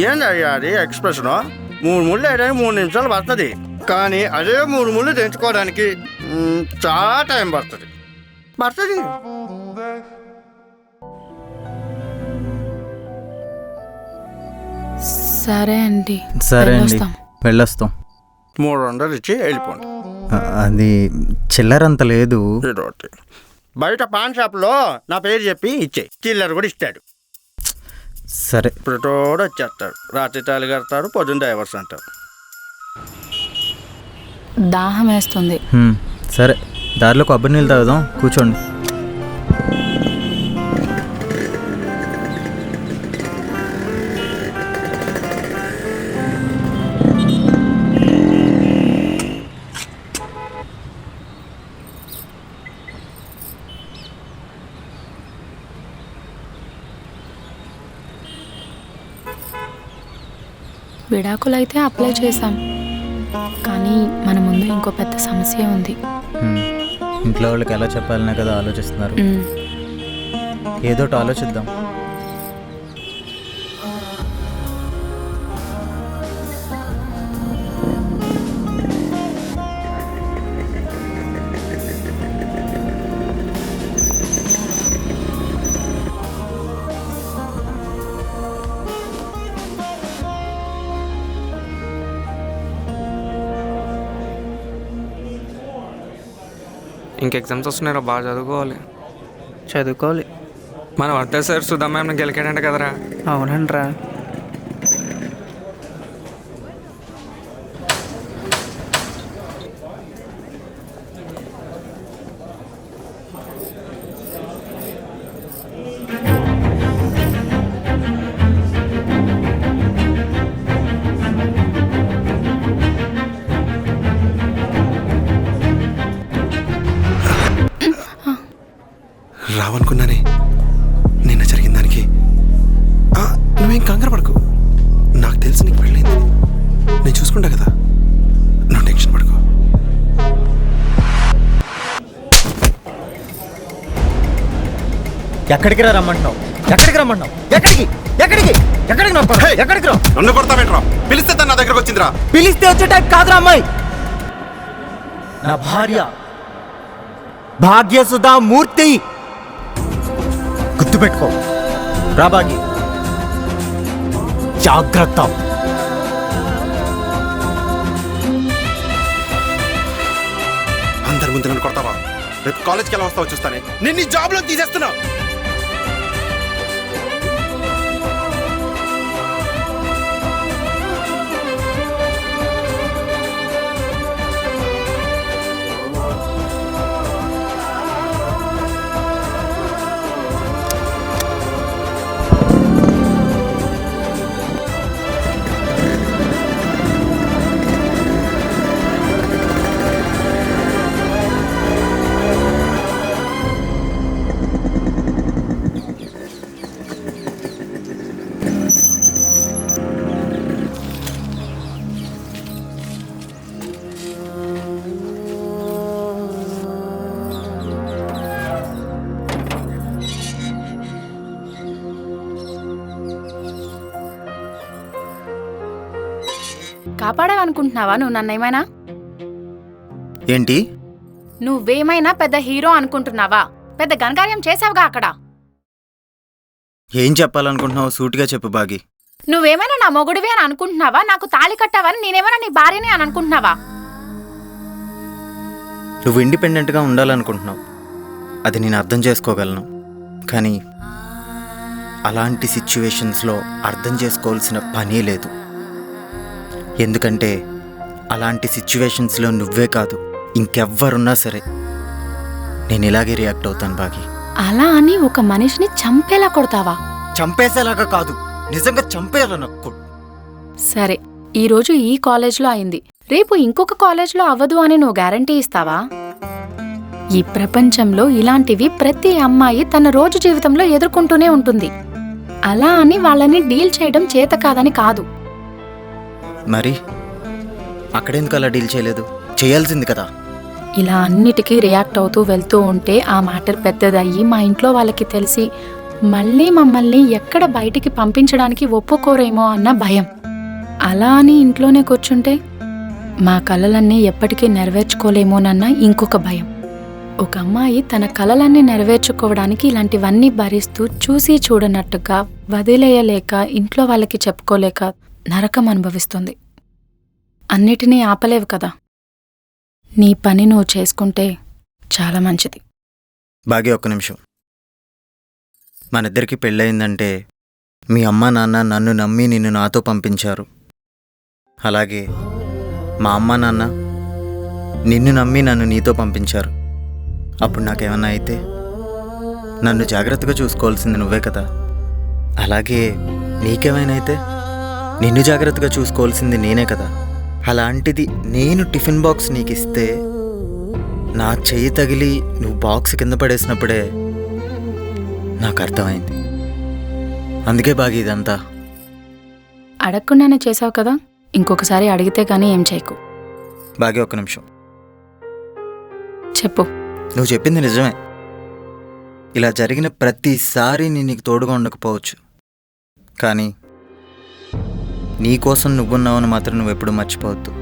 ఏంటయ్యా అది ఎక్స్ప్రెషన్? 3 ముళ్ళు వేయడానికి 3 నిమిషాలు పడుతుంది, కానీ అదే 3 ముళ్ళు తెంచుకోవడానికి చాలా టైం పడుతుంది. సరే అండి. సరే అండి, వెళ్ళొస్తాం. 300 ఇచ్చి వెళ్ళిపోండి. అది చిల్లరంత లేదు. బయట పాన్ షాప్లో నా పేరు చెప్పి ఇచ్చేయి, చిల్లర కూడా ఇస్తాడు. సరే. ప్రతోడు వచ్చేస్తాడు, రాత్రి తాళి కడతారు, పొద్దున్న డైవర్స్ అంటారు. దాహం వేస్తుంది. సరే, దారిలో కొబ్బరి నీళ్ళు తాగుదాం, కూర్చోండి. విడాకులైతే అప్లై చేశాం, కానీ మన ముందు ఇంకో పెద్ద సమస్య ఉంది. ఇంట్లో వాళ్ళకి ఎలా చెప్పాలనే కదా ఆలోచిస్తున్నారు. ఏదోటి ఆలోచిద్దాం. ఇంక ఎగ్జామ్స్ వస్తున్నాయి, బాగా చదువుకోవాలి. చదువుకోవాలి. మన వద్ద సార్ సుధా మ్యామ్ గెలికాడంట కదరా. అవునంట్రా. రావనుకున్నానే నిన్న జరిగిన దానికి. నువ్వేం కంగారు పడకు, నాకు తెలిసి నీకు పెళ్ళైంది, నేను చూసుకుంటా కదా, నువ్వు టెన్షన్ పడుకో. ఎక్కడికి రమ్మంటున్నావు? ఎక్కడికి రమ్మంటున్నావు? ఎక్కడికి ఎక్కడికి ఎక్కడికి ఎక్కడికి రా? నన్ను కొడతావేంట్రా? పిలిస్తే తను నా దగ్గరకు వచ్చిందిరా. పిలిస్తే వచ్చే టైప్ కాదురా అమ్మాయి, నా భార్య భాగ్యసుధా మూర్తి. గుర్తుపెట్టుకో రా భాగ్య, జాగ్రత్త. అందరి ముందు నన్ను కొడతావా? రేపు కాలేజ్కి ఎలా వస్తావో చూస్తానే. నేను నీ జాబ్లో తీసేస్తున్నా. కాపాడావనుకుంటున్నావా నువ్వు నన్నేమైనా? ఏంటి? నువ్వేమైనా పెద్ద హీరో అనుకుంటున్నావా? పెద్ద ఘనకార్యం చేసావుగా అక్కడ. ఏం చెప్పాలనుకుంటున్నావు? సూటిగా చెప్పు బాగి. నువ్వేమైనా నా మొగుడివి అని అనుకుంటున్నావా? నాకు తాళి కట్టావని నేనేమైనా నీ భార్యని అని అనుకుంటున్నావా? నువ్వు ఇండిపెండెంట్గా ఉండాలనుకుంటున్నావు, అది నేను అర్థం చేసుకోగలను. కానీ అలాంటి సిచ్యువేషన్స్లో అర్థం చేసుకోవాల్సిన పనే లేదు. ఎందుకంటే అలాంటి సిచ్యువేషన్స్లో నువ్వే కాదు, ఇంకెవ్వరున్నా సరే నేను ఇలాగే రియాక్ట్ అవుతాను బాగి. అలా అని ఒక మనిషిని చంపేలా కొడతావా? చంపేసేలాగా కాదు, నిజంగా చంపేయాల నాకు. సరే, ఈరోజు ఈ కాలేజ్లో అయింది, రేపు ఇంకొక కాలేజ్లో అవ్వదు అని నువ్వు గ్యారంటీ ఇస్తావా? ఈ ప్రపంచంలో ఇలాంటివి ప్రతి అమ్మాయి తన రోజు జీవితంలో ఎదుర్కొంటూనే ఉంటుంది. అలా అని వాళ్ళని డీల్ చేయడం చేత కాదని కాదు. మరి అక్కడెందుకు అలా డీల్ చేయలేదు? చేయాల్సింది కదా. ఇలా అన్నిటికీ రియాక్ట్ అవుతూ వెళ్తూ ఉంటే ఆ మ్యాటర్ పెద్దదయ్యి మా ఇంట్లో వాళ్ళకి తెలిసి మళ్ళీ మమ్మల్ని ఎక్కడ బయటికి పంపించడానికి ఒప్పుకోరేమో అన్న భయం. అలా అని ఇంట్లోనే కూర్చుంటే మా కలలన్నీ ఎప్పటికీ నెరవేర్చుకోలేమోనన్న ఇంకొక భయం. ఒక అమ్మాయి తన కలలన్నీ నెరవేర్చుకోవడానికి ఇలాంటివన్నీ భరిస్తూ చూసి చూడనట్టుగా వదిలేయలేక ఇంట్లో వాళ్ళకి చెప్పుకోలేక నరకం అనుభవిస్తుంది. అన్నిటినీ ఆపలేవు కదా. నీ పని నువ్వు చేసుకుంటే చాలా మంచిది. బాగా ఒక్క నిమిషం. మనిద్దరికి పెళ్ళయిందంటే మీ అమ్మ నాన్న నన్ను నమ్మి నిన్ను నాతో పంపించారు. అలాగే మా అమ్మ నాన్న నిన్ను నమ్మి నన్ను నీతో పంపించారు. అప్పుడు నాకేమన్నా అయితే నన్ను జాగ్రత్తగా చూసుకోవాల్సింది నువ్వే కదా. అలాగే నీకేమైనా అయితే నిన్ను జాగ్రత్తగా చూసుకోవాల్సింది నేనే కదా. అలాంటిది నేను టిఫిన్ బాక్స్ నీకు ఇస్తే నా చెయ్యి తగిలి నువ్వు బాక్స్ కింద పడేసినప్పుడే నాకు అర్థమైంది. అందుకే బాగా ఇదంతా. అడగకుండానే చేసావు కదా, ఇంకొకసారి అడిగితే కానీ ఏం చేయకు. బాగా ఒక్క నిమిషం. చెప్పు. నువ్వు చెప్పింది నిజమే. ఇలా జరిగిన ప్రతిసారి నేను నీకు తోడుగా ఉండకపోవచ్చు, కానీ నీకోసం నువ్వున్నావని మాత్రం నువ్వు ఎప్పుడు మర్చిపోవద్దు.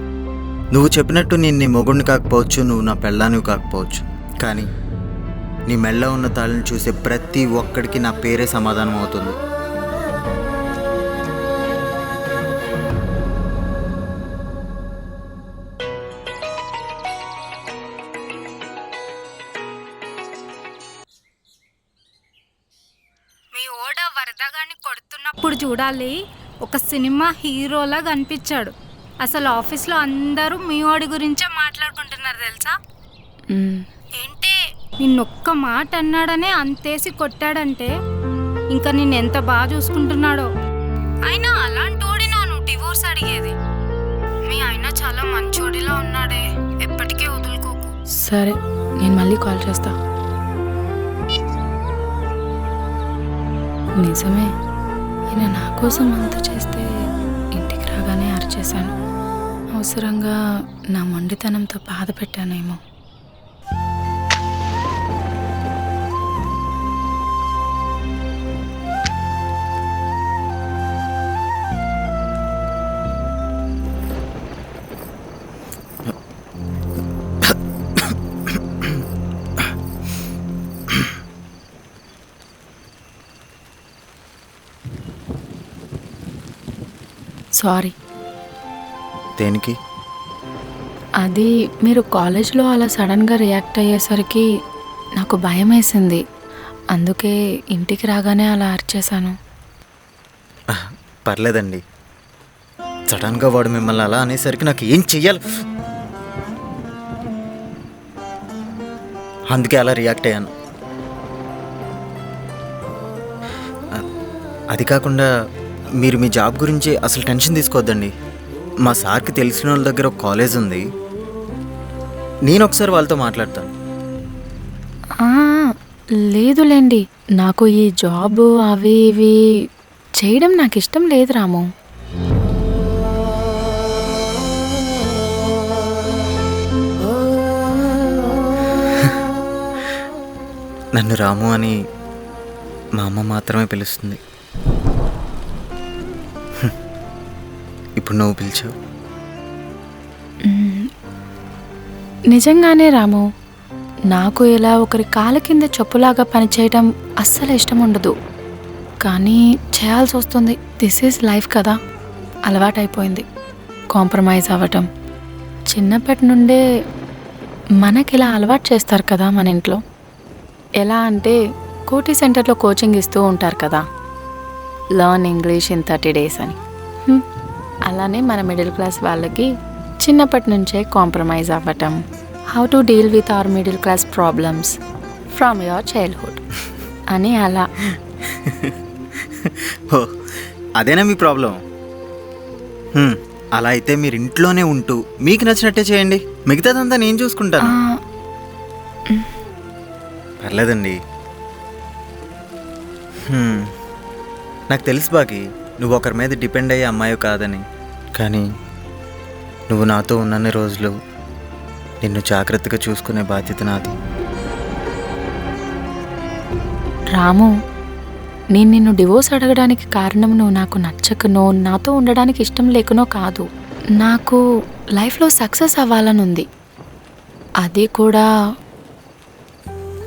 నువ్వు చెప్పినట్టు నేను నీ మొగుడిని కాకపోవచ్చు, నువ్వు నా పెళ్ళానివి కాకపోవచ్చు, కానీ నీ మెళ్ళ ఉన్న తాళ్ళని చూసే ప్రతి ఒక్కడికి నా పేరే సమాధానం అవుతుంది. చూడాలి, ఒక సినిమా హీరోలా కనిపించాడు. అసలు ఆఫీస్లో అందరూ మీ వాడి గురించే మాట్లాడుకుంటున్నారు తెలుసా. ఏంటి నిన్నొక్క మాట అన్నాడనే అంతేసి కొట్టాడంటే ఇంకా నిన్ను ఎంత బాగా చూసుకుంటున్నాడో. అయినా అలాంటోడి నాను డివోర్స్ అడిగేది. మీ ఆయన చాలా మంచోడిలా ఉన్నాడే, ఎప్పటికీ వదులుకోకు. సరే, నేను మళ్ళీ కాల్ చేస్తా. నిజమే, ఈయన నా కోసం అంత చేస్తే ఇంటికి రాగానే అరిచేశాను. అవసరంగా నా మొండితనంతో బాధ పెట్టానేమో. సారీ. దేనికి? అది మీరు కాలేజ్లో అలా సడన్గా రియాక్ట్ అయ్యేసరికి నాకు భయం వేసింది. అందుకే ఇంటికి రాగానే అలా అరిచేశాను. పర్లేదండి. సడన్గా వాడు మిమ్మల్ని అలా అనేసరికి నాకు ఏం చెయ్యాలి, అందుకే అలా రియాక్ట్ అయ్యాను. అది కాకుండా మీరు మీ జాబ్ గురించి అసలు టెన్షన్ తీసుకోవద్దండి. మా సార్కి తెలిసిన వాళ్ళ దగ్గర ఒక కాలేజ్ ఉంది, నేను ఒకసారి వాళ్ళతో మాట్లాడతాను. లేదులేండి, నాకు ఈ జాబ్ అవి ఇవి చేయడం నాకు ఇష్టం లేదు రాము. నన్ను రాము అని మా అమ్మ మాత్రమే పిలుస్తుంది. ఇప్పుడు నువ్వు పిలిచావు. నిజంగానే రాము, నాకు ఇలా ఒకరి కాళ్ళ కింద చెప్పులాగా పనిచేయడం అస్సలు ఇష్టం ఉండదు. కానీ చేయాల్సి వస్తుంది. దిస్ ఈజ్ లైఫ్ కదా, అలవాటైపోయింది కాంప్రమైజ్ అవ్వటం. చిన్నప్పటి నుండే మనకి ఇలా అలవాటు చేస్తారు కదా మన ఇంట్లో. ఎలా అంటే కోటి సెంటర్లో కోచింగ్ ఇస్తూ ఉంటారు కదా, లర్న్ ఇంగ్లీష్ ఇన్ 30 days అని. అలానే మన మిడిల్ క్లాస్ వాళ్ళకి చిన్నప్పటి నుంచే కాంప్రమైజ్ అవ్వటం, how to deal with our middle class problems from your childhood అని అలా. ఓ, అదేనా మీ ప్రాబ్లం? అలా అయితే మీరు ఇంట్లోనే ఉంటూ మీకు నచ్చినట్టే చేయండి, మిగతాదంతా నేను చూసుకుంటాను. పర్లేదండి. నాకు తెలుసు బాకి, నువ్వు ఒకరి మీద డిపెండ్ అయ్యే అమ్మాయి కాదని. కానీ నువ్వు నాతో ఉన్నన్ని రోజులు నిన్ను జాగ్రత్తగా చూసుకునే బాధ్యత నాది. రాము, నేను నిన్ను డివోర్స్ అడగడానికి కారణం నువ్వు నాకు నచ్చకనో నాతో ఉండడానికి ఇష్టం లేకనో కాదు. నాకు లైఫ్లో సక్సెస్ అవ్వాలని ఉంది, అది కూడా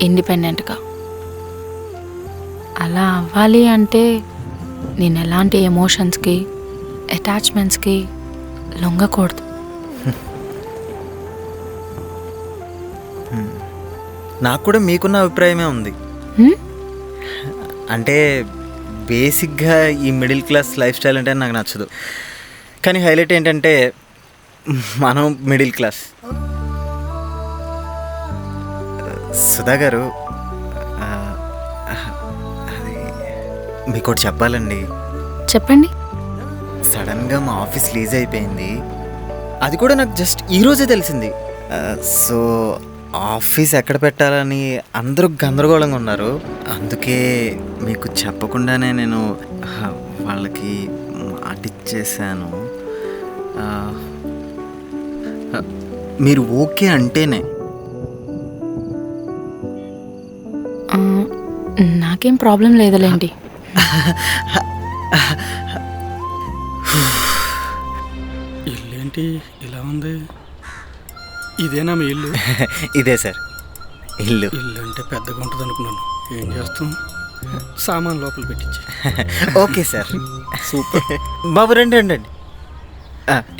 ఇండిపెండెంట్గా. అలా అవ్వాలి అంటే నేను ఎలాంటి ఎమోషన్స్కి అటాచ్మెంట్స్కి లొంగకూడదు. నాకు కూడా మీకున్న అభిప్రాయమే ఉంది. అంటే బేసిక్గా ఈ మిడిల్ క్లాస్ లైఫ్ స్టైల్ అంటే నాకు నచ్చదు. కానీ హైలైట్ ఏంటంటే మనం మిడిల్ క్లాస్. సుధా గారు, అది మీకు ఒకటి చెప్పాలండి. చెప్పండి. సడన్గా మా ఆఫీస్ లీజ్ అయిపోయింది, అది కూడా నాకు జస్ట్ ఈరోజే తెలిసింది. సో ఆఫీస్ ఎక్కడ పెట్టాలని అందరూ గందరగోళంగా ఉన్నారు. అందుకే మీకు చెప్పకుండానే నేను వాళ్ళకి మాటిచ్చేసాను. మీరు ఓకే అంటేనే. నాకేం ప్రాబ్లం లేదులేండి. ఇల్లేంటి ఇలా ఉంది? ఇదేనా మీ ఇల్లు? ఇదే సార్ ఇల్లు. ఇల్లు అంటే పెద్దగా ఉంటుంది అనుకున్నాను. ఏం చేస్తాం, సామాన్ లోపల పెట్టించి. Okay sir, super. బాబు రండి రండి రండి.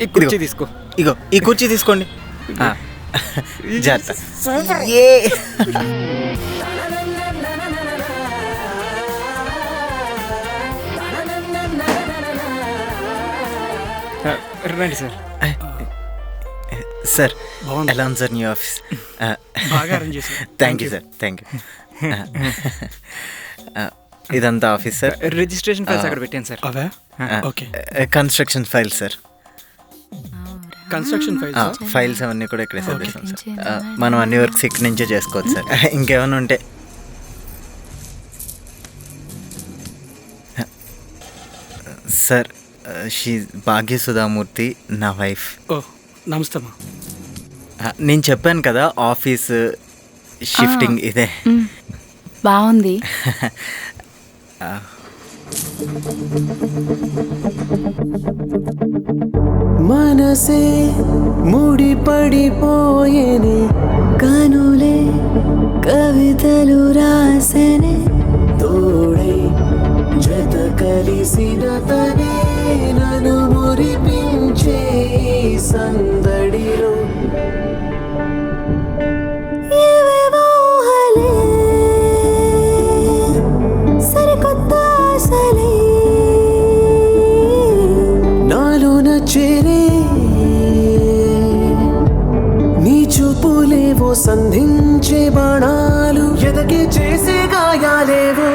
ఈ కుర్చీ తీసుకో. ఇగో ఈ కుర్చీ తీసుకోండి. జాగ్రత్త. రండి సార్. సార్ బాగుంది. ఎలా ఉంది సార్ న్యూ ఆఫీస్? బాగా arrange చేశారు. Thank you sir, thank you. ఇదంతా ఆఫీస్ సార్. రిజిస్ట్రేషన్ ఫైల్స్ అక్కడ పెట్టాను సార్. అవే okay. Construction file sir. Construction files files అవన్నీ కూడా ఇక్కడే సర్దిస్తాం సార్. మనం అన్ని వర్క్స్ ఇక్కడి నుంచే చేసుకోవచ్చు సార్. ఇంకేమైనా ఉంటే సార్, షీ భాగ్య సుధామూర్తి నా వైఫ్. ఓ నమస్తే అమ్మా. నేను చెప్పాను కదా ఆఫీస్ షిఫ్టింగ్ ఇదే. బాగుంది. మనసే ముడిపడిపోయేనే కనులే కవితలు రాసెనే తోడే జత కలిసిన తనే నన్ను మురిపించే ఈ సందడిలో ఏవేవో ఊహలే, సరికొత్త ఆశలే నాలో నచ్చేనే నీ చూపులేవో సంధించే బాణాలు ఎదకి చేసే గాయాలేవో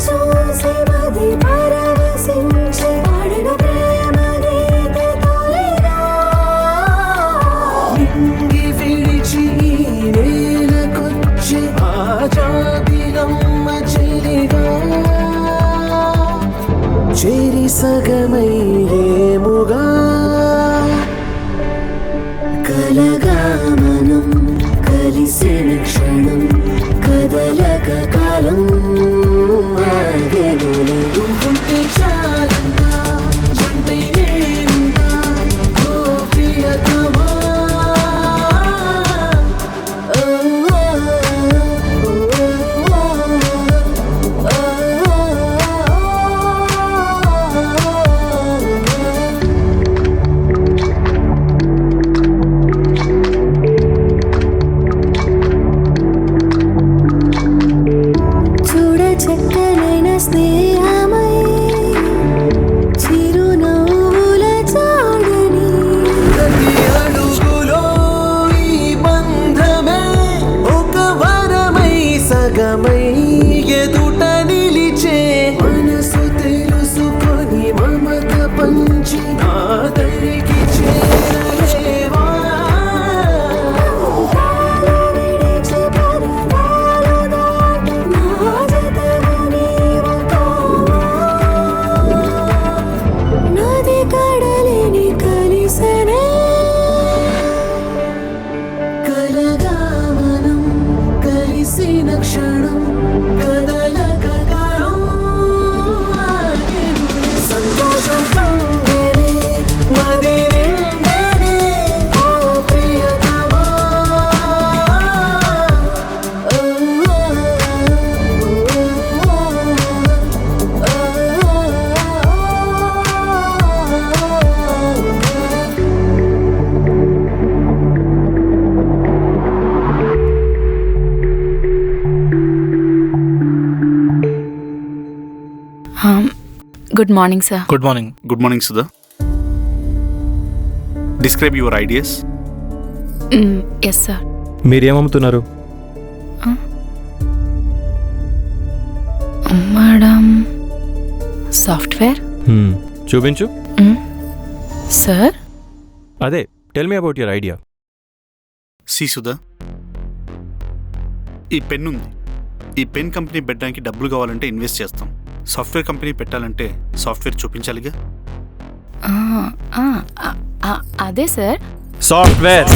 చూసి మది పరవశించే పాడిన ప్రేమ గీత తొలిగా నింగి విడిచి ఈ నేలకొచ్చే ఆజాదిలమ్మ చెలిగా చేరి సగమయ్యేముగా కలగా మనం కలిసిన క్షణం కదలక కాలం ఆగెనులే. ఉంటే చాలంగా జంటే నేనుంటా ఓ ప్రియతమా. ఓ, ఓ, ఓ, ఓ, చూడ చక్కనైన స్నేహమై చిరునవ్వుల చాడని ప్రతి అడుగులో ఈ బంధమే ఒక వరమై సగమై ఎదుట నిలిచే మనసు తెలుసుకొని మమత పంచి నా దరికి చేరలేవా. విడిచి పరదాలు దాటి నా జతగా నీవు కావా. నది కడలిని కలిసనే కలగా మనం కలిసిన క్షణం కదలక కాలం ఆగెను. సంతోషం పొంగెనే మది నిండెనే ఓ ప్రియతమా. ఓ, ఓ, good morning sir. Good morning. Good morning Sudha. Describe your ideas. Yes sir. మీరేమమ్ముతున్నారు? Madam software. చూపించు. సార్ అదే tell me about your idea. See Sudha, ఈ పెన్ ఉంది. ఈ పెన్ కంపెనీ పెట్టడానికి డబ్బులు కావాలంటే ఇన్వెస్ట్ చేస్తాం. సాఫ్ట్వేర్ కంపెనీ పెట్టాలంటే సాఫ్ట్వేర్ చూపించాలిగా. అదే సార్. సాఫ్ట్వేర్.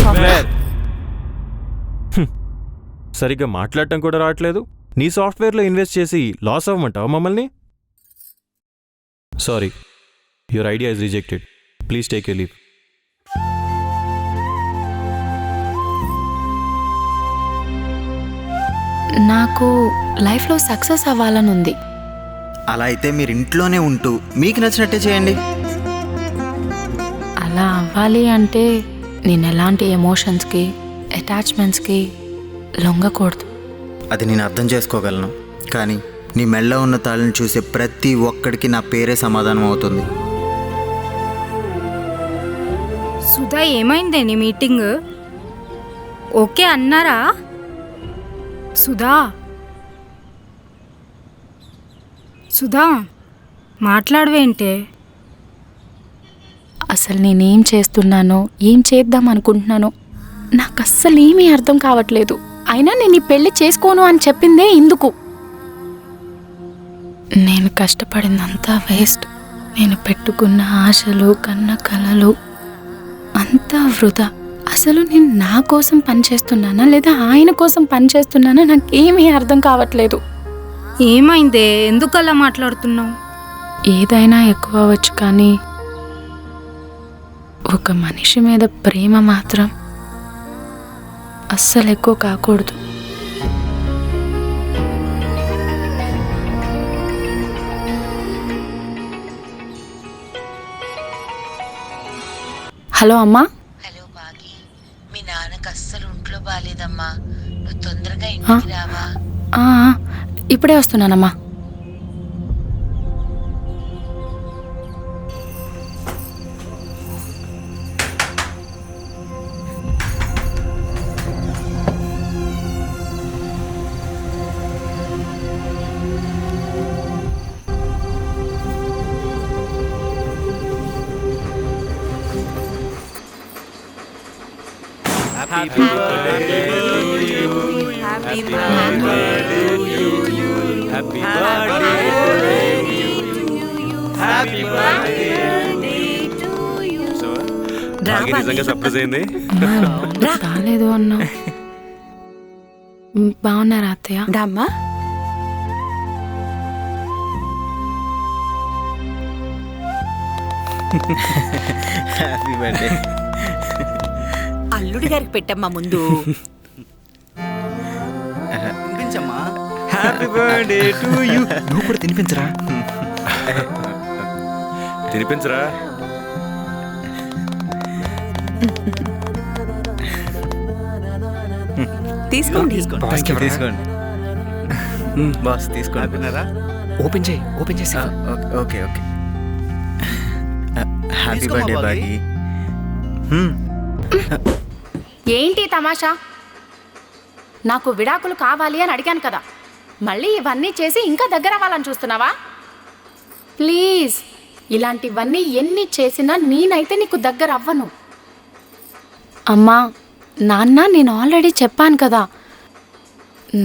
సరిగ్గా మాట్లాడటం కూడా రావట్లేదు. నీ సాఫ్ట్వేర్లో ఇన్వెస్ట్ చేసి లాస్ అవ్వమంటావా మమ్మల్ని? Sorry, your idea is rejected. Please take you leave. నాకు లైఫ్లో సక్సెస్ అవ్వాలని ఉంది. అలా అయితే మీరు ఇంట్లోనే ఉంటూ మీకు నచ్చినట్టే చేయండి. అలా అవ్వాలి అంటే నేను ఎలాంటి ఎమోషన్స్కి అటాచ్మెంట్స్కి లొంగకూడదు. అది నేను అర్థం చేసుకోగలను. కానీ నీ మెళ్ళో ఉన్న తాళ్ళని చూసే ప్రతి ఒక్కడికి నా పేరే సమాధానం అవుతుంది. సుధా ఏమైందే నీ మీటింగ్? ఓకే అన్నారా? సుధా సుధా మాట్లాడవేంటే? అసలు నేనేం చేస్తున్నానో ఏం చేద్దాం అనుకుంటున్నానో నాకు అస్సలు ఏమీ అర్థం కావట్లేదు. అయినా నేను ఈ పెళ్లి చేసుకోను అని చెప్పిందే ఇందుకు. నేను కష్టపడిందంతా వేస్ట్. నేను పెట్టుకున్న ఆశలు కన్న కలలు అంతా వృధా. అసలు నేను నా కోసం పనిచేస్తున్నానా లేదా ఆయన కోసం పనిచేస్తున్నానా నాకేమీ అర్థం కావట్లేదు. ఏమైందే? ఎందుకు అలా మాట్లాడుతున్నావు? ఏదైనా ఎక్కువ అవ్వచ్చు కానీ ఒక మనిషి మీద ప్రేమ మాత్రం అస్సలు ఎక్కువ కాకూడదు. హలో అమ్మా. హలో బాగి, మీ నాన్నకు అస్సలు ఒంట్లో బాగాలేదమ్మా, నువ్వు తొందరగా ఇంటికి రావా? ఇప్పుడే వస్తున్నానమ్మా. Happy birthday to you. Happy birthday to you. Happy birthday to you. Happy birthday to you. నిజంగా సర్ప్రైజ్ అయింది. రాలేదు అన్నా. బాగున్నారా అత్తయ్య? రామ్మా. Happy birthday. అల్లుడి గారికి పెట్టమ్మా ముందు. తినిపించమ్మా. Happy birthday to you. నువ్వు కూడా తినిపించరా? తినిపించరా? తీసుకోండి. తీసుకోండి బాస్, తీసుకోండి. ఓపెన్ చేయి, ఓపెన్ చేసి. Okay okay. హ్యాపీ బర్త్డే బాగి. ఏంటి తమాషా? నాకు విడాకులు కావాలి అని అడిగాను కదా, మళ్ళీ ఇవన్నీ చేసి ఇంకా దగ్గర అవ్వాలని చూస్తున్నావా? ప్లీజ్, ఇలాంటివన్నీ ఎన్ని చేసినా నేనైతే నీకు దగ్గర అవ్వను. అమ్మా నాన్న, నేను ఆల్రెడీ చెప్పాను కదా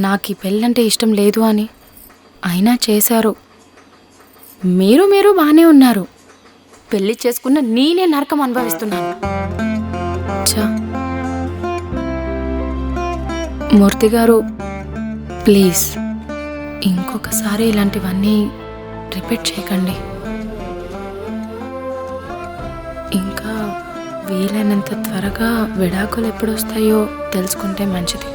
నాకు ఈ పెళ్ళంటే ఇష్టం లేదు అని. అయినా చేశారు. మీరు బాగానే ఉన్నారు. పెళ్లి చేసుకున్న నేనే నరకం అనుభవిస్తున్నాను. మూర్తి గారు, ప్లీజ్ ఇంకొకసారి ఇలాంటివన్నీ రిపీట్ చేయకండి. ఇంకా వీలైనంత త్వరగా విడాకులు ఎప్పుడు వస్తాయో తెలుసుకుంటే మంచిది.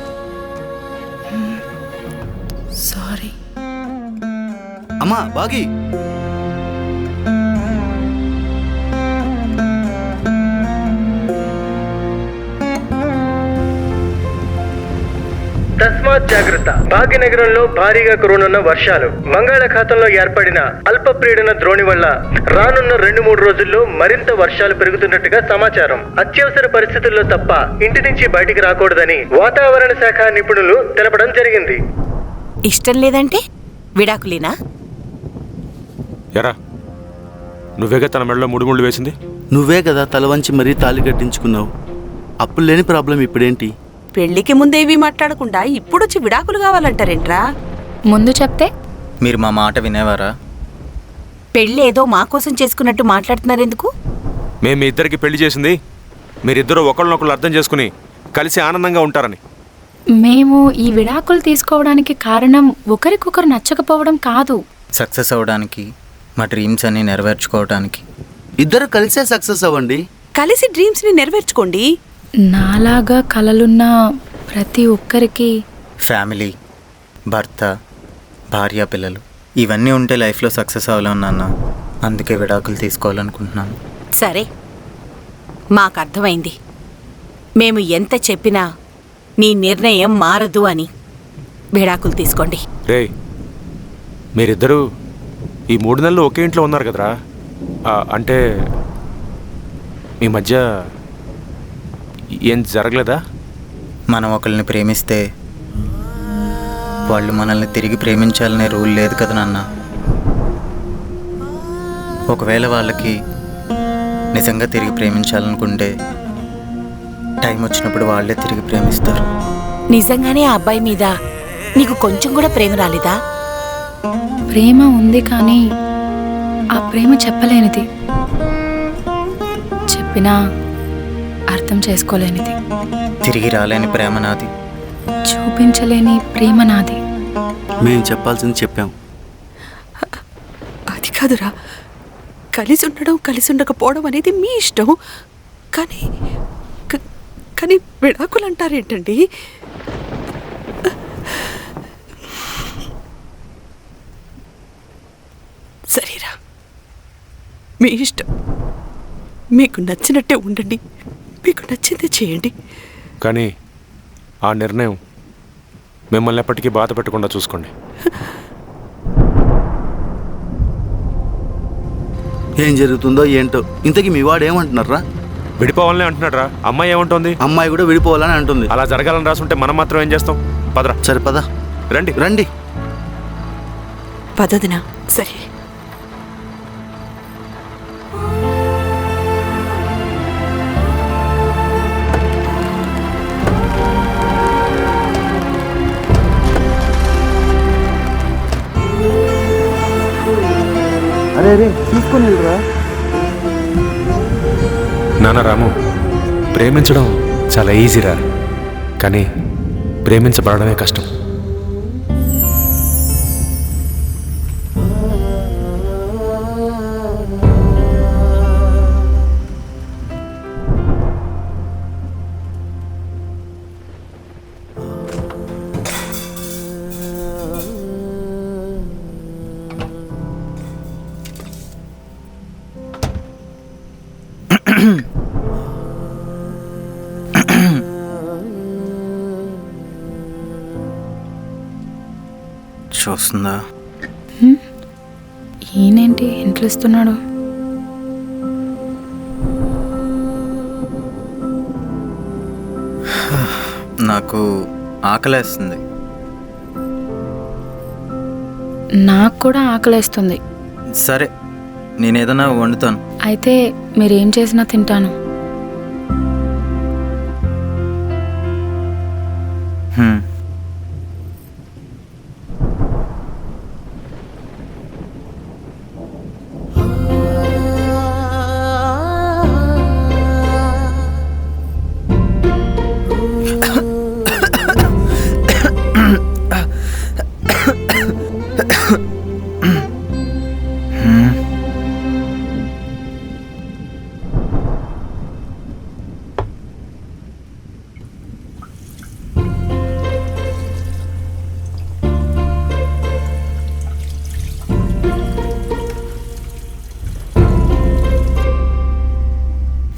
సారీ. అమ్మా బాగి. తస్మాత్ జాగ్రత్త. భాగ్యనగరంలో భారీగా కురవనున్న వర్షాలు, బంగాళాఖాతంలో ఏర్పడిన అల్పపీడన ద్రోణి వల్ల రానున్న 2-3 రోజుల్లో మరింత వర్షాలు పెరుగుతున్నట్టుగా సమాచారం. అత్యవసర పరిస్థితుల్లో తప్ప ఇంటి నుంచి బయటికి రాకూడదని వాతావరణ శాఖ నిపుణులు తెలపడం జరిగింది. ఇష్టం లేదంటే విడాకులేనా? ఎరా, నువ్వేగా తన మెడలో 3 ముళ్ళు వేసింది? నువ్వే కదా తల వంచి మరీ తాళి కట్టించుకున్నావు. అప్పుడు లేని ప్రాబ్లం ఇప్పుడేంటి? పెళ్లికి ముందేవి మాట్లాడకుండా ఇప్పుడొచ్చి విడాకులు కావాలంటారేంట్రా? ముందు చెప్తే మీరు మా మాట వినేవారా? పెళ్ళి ఏదో మా కోసం చేసుకున్నట్టు మాట్లాడుతున్నారెందుకు? మేము మీ ఇద్దరికి పెళ్లి చేసింది మీరిద్దరూ ఒకళ్ళనొకళ్ళు అర్థం చేసుకుని కలిసి ఆనందంగా ఉంటారని. మేము ఈ విడాకులు తీసుకోవడానికి కారణం ఒకరికొకరు నచ్చకపోవడం కాదు, సక్సెస్ అవ్వడానికి, మా డ్రీమ్స్ అన్ని నెరవేర్చుకోవడానికి. ఇద్దరు కలిసే సక్సెస్ అవ్వండి. కలిసి డ్రీమ్స్ ని నెరవేర్చుకోండి. నాలాగా కలలున్న ప్రతి ఒక్కరికి ఫ్యామిలీ, భర్త, భార్య, పిల్లలు ఇవన్నీ ఉంటే లైఫ్లో సక్సెస్ అవ్వలేము నాన్న. అందుకే విడాకులు తీసుకోవాలనుకుంటున్నాను. సరే, మాకు అర్థమైంది. మేము ఎంత చెప్పినా నీ నిర్ణయం మారదు అని. విడాకులు తీసుకోండి. రే, మీరిద్దరూ ఈ 3 నెలలు ఒకే ఇంట్లో ఉన్నారు కదరా. అంటే మీ మధ్య ఏం జరగలేదా? మనం ఒకరిని ప్రేమిస్తే వాళ్ళు మనల్ని తిరిగి ప్రేమించాలనే రూల్ లేదు కదా నాన్న. ఒకవేళ వాళ్ళకి నిజంగా తిరిగి ప్రేమించాలనుకుంటే టైం వచ్చినప్పుడు వాళ్ళే తిరిగి ప్రేమిస్తారు. నిజంగానే ఆ అబ్బాయి మీద నీకు కొంచెం కూడా ప్రేమ రాలేదా? ప్రేమ ఉంది, కానీ ఆ ప్రేమ చెప్పలేనిది, చెప్పినా అర్థం చేసుకోలేనిది, తిరిగి రాలేని ప్రేమ నాది, చూపించలేని ప్రేమ నాది. మేము చెప్పాల్సింది చెప్పాం. అది కాదురా, కలిసి ఉండడం కలిసి ఉండకపోవడం అనేది మీ ఇష్టం. కానీ కానీ విడాకులు అంటారేంటండి? సరేరా, మీ ఇష్టం. మీకు నచ్చినట్టే ఉండండి, మీకు నచ్చిందే చేయండి. కానీ ఆ నిర్ణయం మిమ్మల్ని ఎప్పటికీ బాధ పెట్టకుండా చూసుకోండి. ఏం జరుగుతుందో ఏంటో. ఇంతకీ మీ వాడు ఏమంటున్నారా? విడిపోవాలని అంటున్నాడు రా. అమ్మాయి ఏమంటుంది? అమ్మాయి కూడా విడిపోవాలని అంటుంది. అలా జరగాలని రాసుంటే మనం మాత్రం ఏం చేస్తాం? పదరా. సరే పద. రండి రండి. పదదినా సరే. అరే రే తీసుకొని వెళ్ళరా. నాన్న రాము, ప్రేమించడం చాలా ఈజీరా, కానీ ప్రేమించబడమే కష్టం. చూస్తుందా? ఈయనేంటి ఇంట్లో ఇస్తున్నాడు? నాకు ఆకలేస్తుంది. నాకు కూడా ఆకలేస్తుంది. సరే, నేనేదైనా వండుతాను. అయితే మీరేం చేసినా తింటాను.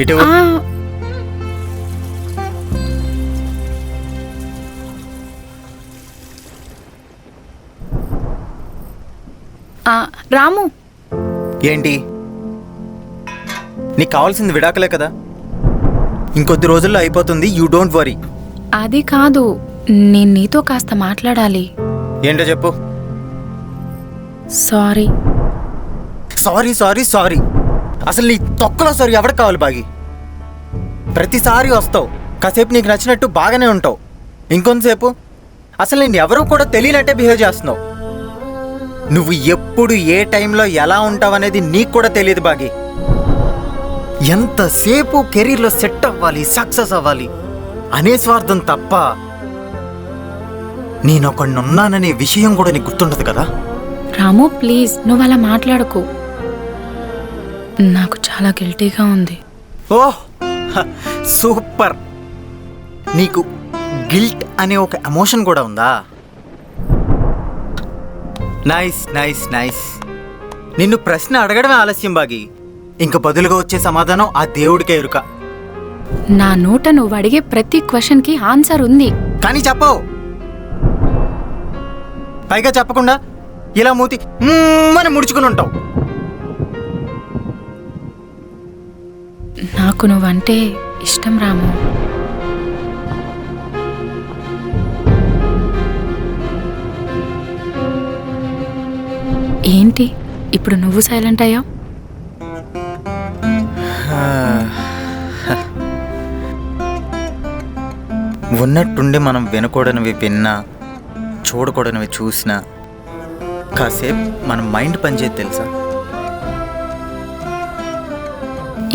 ఇటు రాము, ఏంటి? నీకు కావాల్సింది విడాకులే కదా, ఇంకొద్ది రోజుల్లో అయిపోతుంది. You don't worry. అది కాదు, నేను నీతో కాస్త మాట్లాడాలి. ఏంటో చెప్పు. సారీ. సారీ సారీ సారీ అసలు నీ తొక్కలో సారీ ఎవరికి కావాలి బాగి? ప్రతిసారి వస్తావు, కాసేపు నీకు నచ్చినట్టు బాగానే ఉంటావు, ఇంకొంతసేపు అసలు నేను ఎవరూ కూడా తెలియనట్టే బిహేవ్ చేస్తున్నావు. నువ్వు ఎప్పుడు ఏ టైంలో ఎలా ఉంటావు అనేది నీకు కూడా తెలియదు బాగి. ఎంతసేపు కెరీర్లో సెట్ అవ్వాలి, సక్సెస్ అవ్వాలి అనే స్వార్థం తప్ప నేనొకడున్నాననే విషయం కూడా నీకు గుర్తుండదు కదా. రాము ప్లీజ్, నువ్వు అలా మాట్లాడకు. నాకు చాలా గిల్టీగా ఉంది. ఓహ్ సూపర్. నీకు గిల్ట్ అనే ఒక ఎమోషన్ కూడా ఉందా? Nice nice nice. నిన్ను ప్రశ్న అడగడమే ఆలస్యం బాగి, ఇంక బదులుగా వచ్చే సమాధానం ఆ దేవుడికే ఎరుక. నా నోట నువ్వు అడిగే ప్రతి క్వశ్చన్కి ఆన్సర్ ఉంది, కానీ చెప్పవు. పైగా చెప్పకుండా ఇలా మూతి అని ముడుచుకుని ఉంటావు. నాకు నువ్వంటే ఇష్టం రాము. ఏంటి ఇప్పుడు నువ్వు సైలెంట్ అయ్యావు? ఉన్నట్టుండి మనం వినకూడనివి విన్నా, చూడకూడనివి చూసినా కాసేపు మన మైండ్ పనిచేది తెలుసా?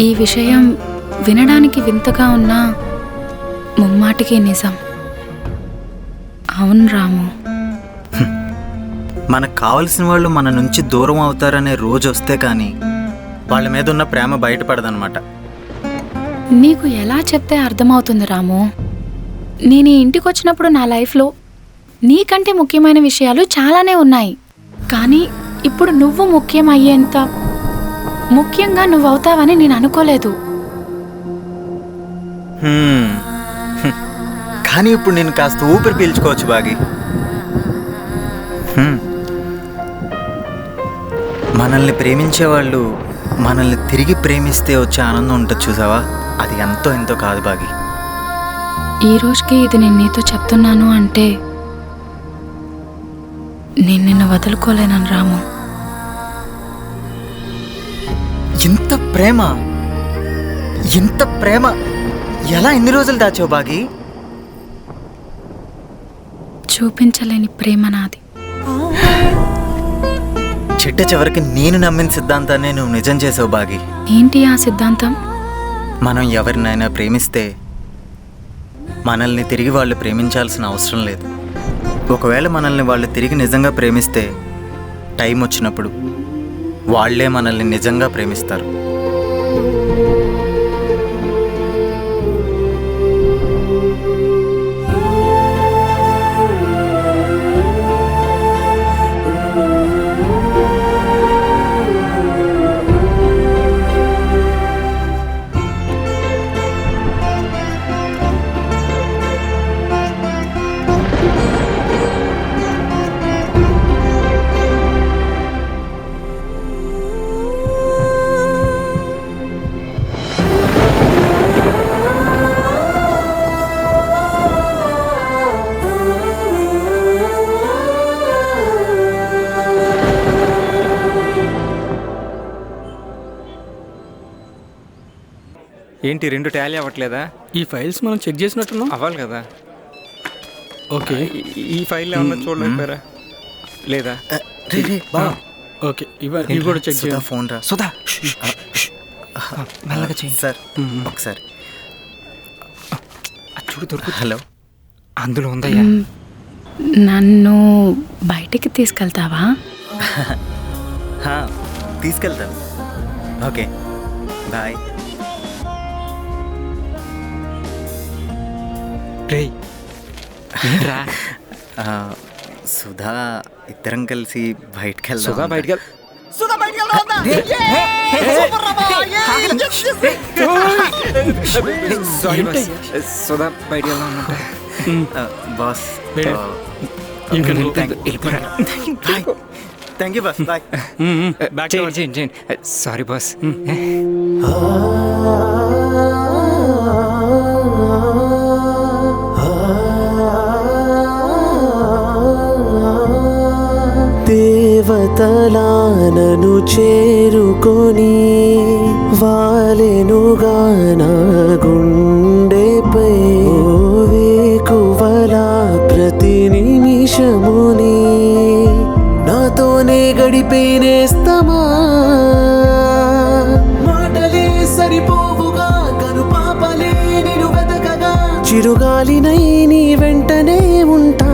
ఈ విషయం వినడానికి వింతగా ఉన్నా ముమ్మాటికి నిజం. అవును రాము. మనకు కావలసిన వాళ్ళు మన నుంచి దూరం అవుతారనే రోజు వస్తే కానీ వాళ్ళ మీద ఉన్న ప్రేమ బయటపడదన్నమాట. నీకు ఎలా చెప్తే అర్థమవుతుంది రాము? నేను ఈ ఇంటికి వచ్చినప్పుడు నా లైఫ్లో నీకంటే ముఖ్యమైన విషయాలు చాలానే ఉన్నాయి. కానీ ఇప్పుడు నువ్వు ముఖ్యం అయ్యేంత ముఖ్యంగా నువ్వు అవుతావని నేను అనుకోలేదు. కానీ ఇప్పుడు నేను కాస్త ఊపిరి పీల్చుకోవచ్చు బాగి. మనల్ని ప్రేమించే వాళ్ళు మనల్ని తిరిగి ప్రేమిస్తే వచ్చే ఆనందం ఉంటుంది చూసావా, అది ఎంతో ఎంతో కాదు బాగి. ఈ రోజుకి ఇది నేను నీతో చెప్తున్నాను అంటే నేను నిన్ను వదులుకోలేనని రాము. ఇంత ప్రేమ, ఇంత ప్రేమ ఎలా ఎన్ని రోజులు దాచావు బాగి? చూపించలేని ప్రేమ నాది. చిట్ట చివరికి నేను నమ్మిన సిద్ధాంతాన్ని నువ్వు నిజం చేసావు బాగి. ఏంటి ఆ సిద్ధాంతం? మనం ఎవరినైనా ప్రేమిస్తే మనల్ని తిరిగి వాళ్ళు ప్రేమించాల్సిన అవసరం లేదు. ఒకవేళ మనల్ని వాళ్ళు తిరిగి నిజంగా ప్రేమిస్తే టైం వచ్చినప్పుడు వాళ్ళే మనల్ని నిజంగా ప్రేమిస్తారు. ఏంటి రెండు టాలీ అవ్వట్లేదా? ఈ ఫైల్స్ మనం చెక్ చేసినట్టున్నాం. అవ్వాలి కదా. ఓకే, ఈ ఫైల్ ఏమన్నా చూడలేకపోయారా? లేదా? ఓకే, ఇవి కూడా చెక్ చేయాలి. ఫోన్ రా సుధా, మెల్లగా చేయండి సార్. ఒకసారి చూడు దొరుకుతుంది. హలో, అందులో ఉందయ్యా. నన్ను బయటికి తీసుకెళ్తావా? తీసుకెళ్తాను. Okay, bye. సుధా ఇద్దరం కలిసి బయటకు వెళ్దాం. సుధా బయటకు సుధా బయటకు boss. Thank you boss. Bye. చేయండి. Sorry boss. దేవతలానను చేరుకొని వాలెనుగా నా గుండెపై వేకువలా ప్రతి నిమిషముని నాతోనే గడిపేనేస్తమా. మాటలే సరిపోవుగా కనుపాపలే నిన్ను వెతకగా చిరుగాలినై నీ వెంటనే ఉంటా.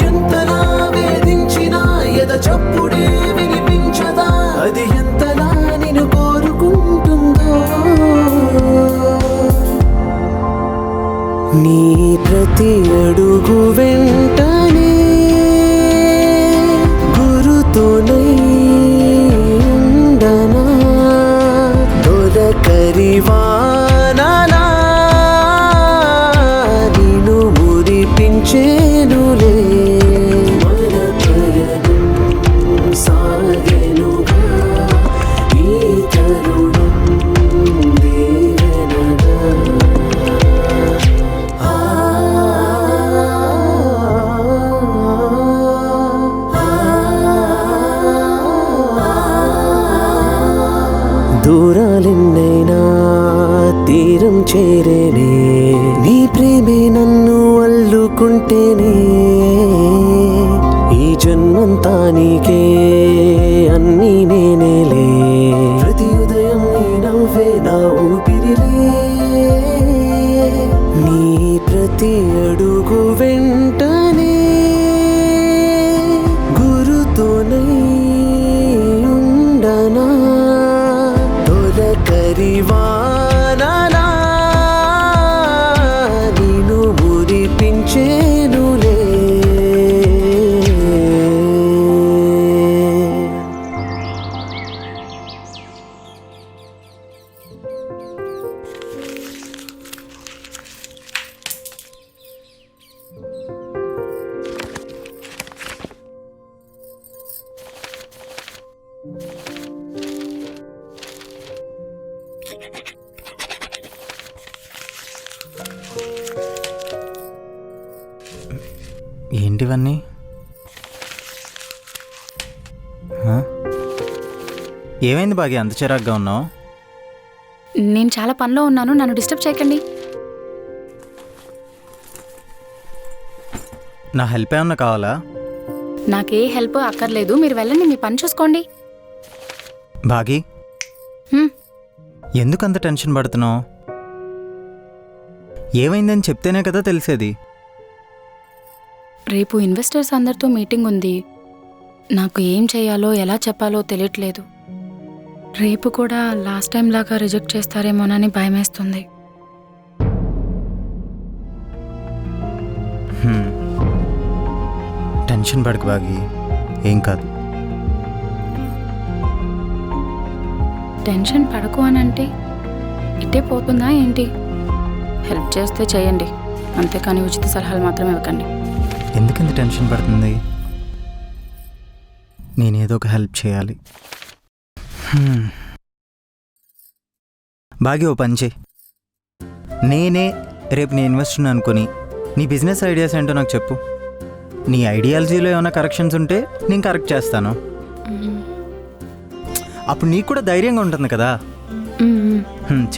ఎంతలా వేధించినా ఎద చప్పుడే వినిపించదా, అది ఎంతలా నిన్ను కోరుకుంటుందో. నీ ప్రతి అడుగు వెంటనే గురుతోనై ఉండనా. తొలకరివానలా నిన్ను మురిపించేనులే. మన పయనం సాగెనుగా ఈ తరుణం దేవెనగా. ఆ చేరేనే నీ ప్రేమే నన్ను అల్లుకుంటేనే ఈ జన్మంతా నీకే అన్నీ నేనేలే ప్రతి ఉదయం నీ నవ్వే నా ఊపిరిలే నీ ప్రతి అడుగు వెంటనే గురుతోనై ఉండనా తొలకరివానలా నిన్ను మురిపించేనులే ఏంటివన్నీ? ఏమైంది బాగి అంత చిరాగ్గా ఉన్నావు? నేను చాలా పనిలో ఉన్నాను, నన్ను డిస్టర్బ్ చేయకండి. నా హెల్ప్ ఏమన్నా కావాలా? నాకే హెల్ప్ అక్కర్లేదు, మీరు వెళ్ళండి, మీ పని చూసుకోండి. బాగి హ్మ్. ఎందుకు అంత టెన్షన్ పడుతున్నావు? ఏమైందని చెప్తేనే కదా తెలిసేది. రేపు ఇన్వెస్టర్స్ అందరితో మీటింగ్ ఉంది. నాకు ఏం చేయాలో ఎలా చెప్పాలో తెలియట్లేదు. రేపు కూడా లాస్ట్ టైం లాగా రిజెక్ట్ చేస్తారేమోనని భయమేస్తుంది. టెన్షన్ పడకు బాగి, ఏం కాదు. టెన్షన్ పడకు అని అంటే ఇట్టే పోతుందా ఏంటి? హెల్ప్ చేస్తే చేయండి, అంతేకాని ఉచిత సలహాలు మాత్రం ఇవ్వకండి. ఎందుకంత టెన్షన్ పడుతుంది? నేనేదో ఒక హెల్ప్ చేయాలి. బాగి ఓ పని చేయి, నేనే రేపు నీ ఇన్వెస్టర్ అనుకొని నీ బిజినెస్ ఐడియాస్ ఏంటో నాకు చెప్పు. నీ ఐడియాలజీలో ఏమైనా కరెక్షన్స్ ఉంటే నేను కరెక్ట్ చేస్తాను. అప్పుడు నీకు కూడా ధైర్యంగా ఉంటుంది కదా.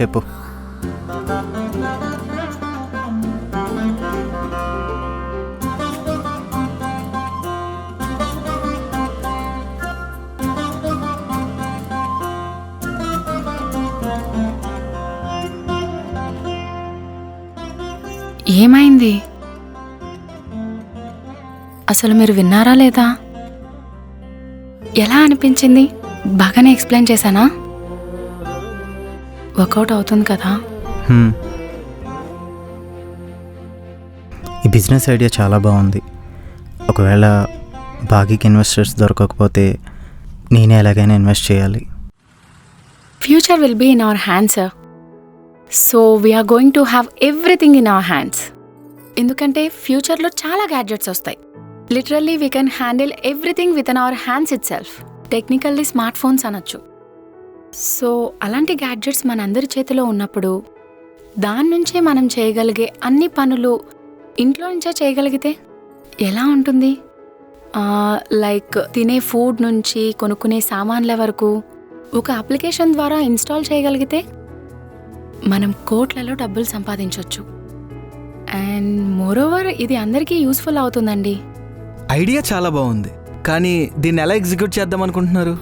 చెప్పు. ఏమైంది? అసలు మీరు విన్నారా లేదా? ఎలా అనిపించింది? బాగానే ఎక్స్ప్లెయిన్ చేశానా? వర్కౌట్ అవుతుంది కదా? ఈ బిజినెస్ ఐడియా చాలా బాగుంది. ఒకవేళ బాగీకి ఇన్వెస్టర్స్ దొరకకపోతే నేనే ఎలాగైనా ఇన్వెస్ట్ చేయాలి. Future will be in our hands sir. So we're going to have everything in our hands. ఎందుకంటే ఫ్యూచర్లో చాలా గ్యాడ్జెట్స్ వస్తాయి. Literally we can handle everything with in our hands itself. Technically smart phones అనొచ్చు. So అలాంటి gadgets మనందరి చేతిలో ఉన్నప్పుడు దాని నుంచే మనం చేయగలిగే అన్ని పనులు ఇంట్లో నుంచే చేయగలిగితే ఎలా ఉంటుంది? లైక్ తినే ఫుడ్ నుంచి కొనుక్కునే సామాన్ల వరకు ఒక అప్లికేషన్ ద్వారా ఇన్స్టాల్ చేయగలిగితే మనం కోట్లలో డబ్బులు సంపాదించవచ్చు. అండ్ మోరోవర్ ఇది అందరికీ యూస్ఫుల్ అవుతుందండి. ఐడియా చాలా బాగుంది, కానీ దీన్ని ఎలా ఎగ్జిక్యూట్ చేద్దాం అనుకుంటున్నారు?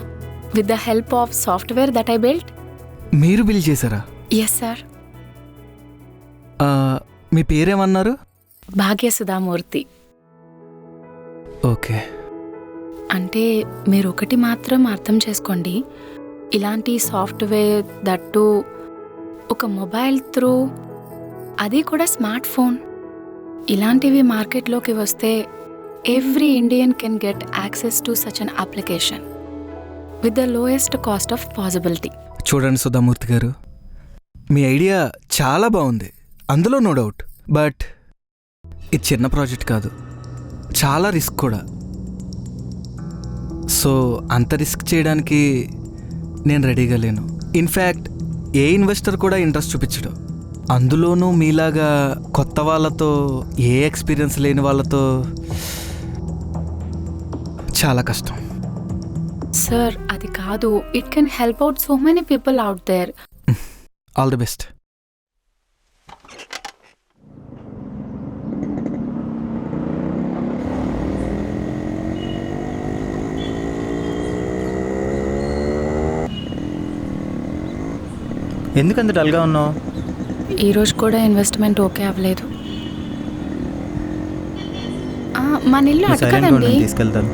With the help of software that I built. మీరు బిల్డ్ చేశారా? Yes sir. మీ పేరేమన్నారు? భాగ్యసుధామూర్తి. ఓకే. అంటే మీరు ఒకటి మాత్రం అర్థం చేసుకోండి, ఇలాంటి సాఫ్ట్వేర్ దట్టు ఒక మొబైల్ త్రూ, అది కూడా స్మార్ట్ ఫోన్, ఇలాంటివి మార్కెట్లోకి వస్తే every Indian can get access to such an application with the lowest cost of possibility. చూడండి సుధామూర్తి గారు, మీ ఐడియా చాలా బాగుంది, అందులో నో డౌట్. బట్ ఇది చిన్న ప్రాజెక్ట్ కాదు, చాలా రిస్క్ కూడా. సో అంత రిస్క్ చేయడానికి నేను రెడీగా లేను. ఇన్ఫ్యాక్ట్ ఏ ఇన్వెస్టర్ కూడా ఇంట్రెస్ట్ చూపించడు, అందులోనూ మీలాగా కొత్త వాళ్ళతో, ఏ ఎక్స్పీరియన్స్ లేని వాళ్ళతో చాలా కష్టం. సార్ అది కాదు, it can help out so many people out there. All the best. ఎందుకంత డల్గా ఉన్నావు? ఈరోజు కూడా ఇన్వెస్ట్మెంట్ ఓకే అవ్వలేదు. మన ఇల్లు అటు కదండి. తీసుకెళ్తాను.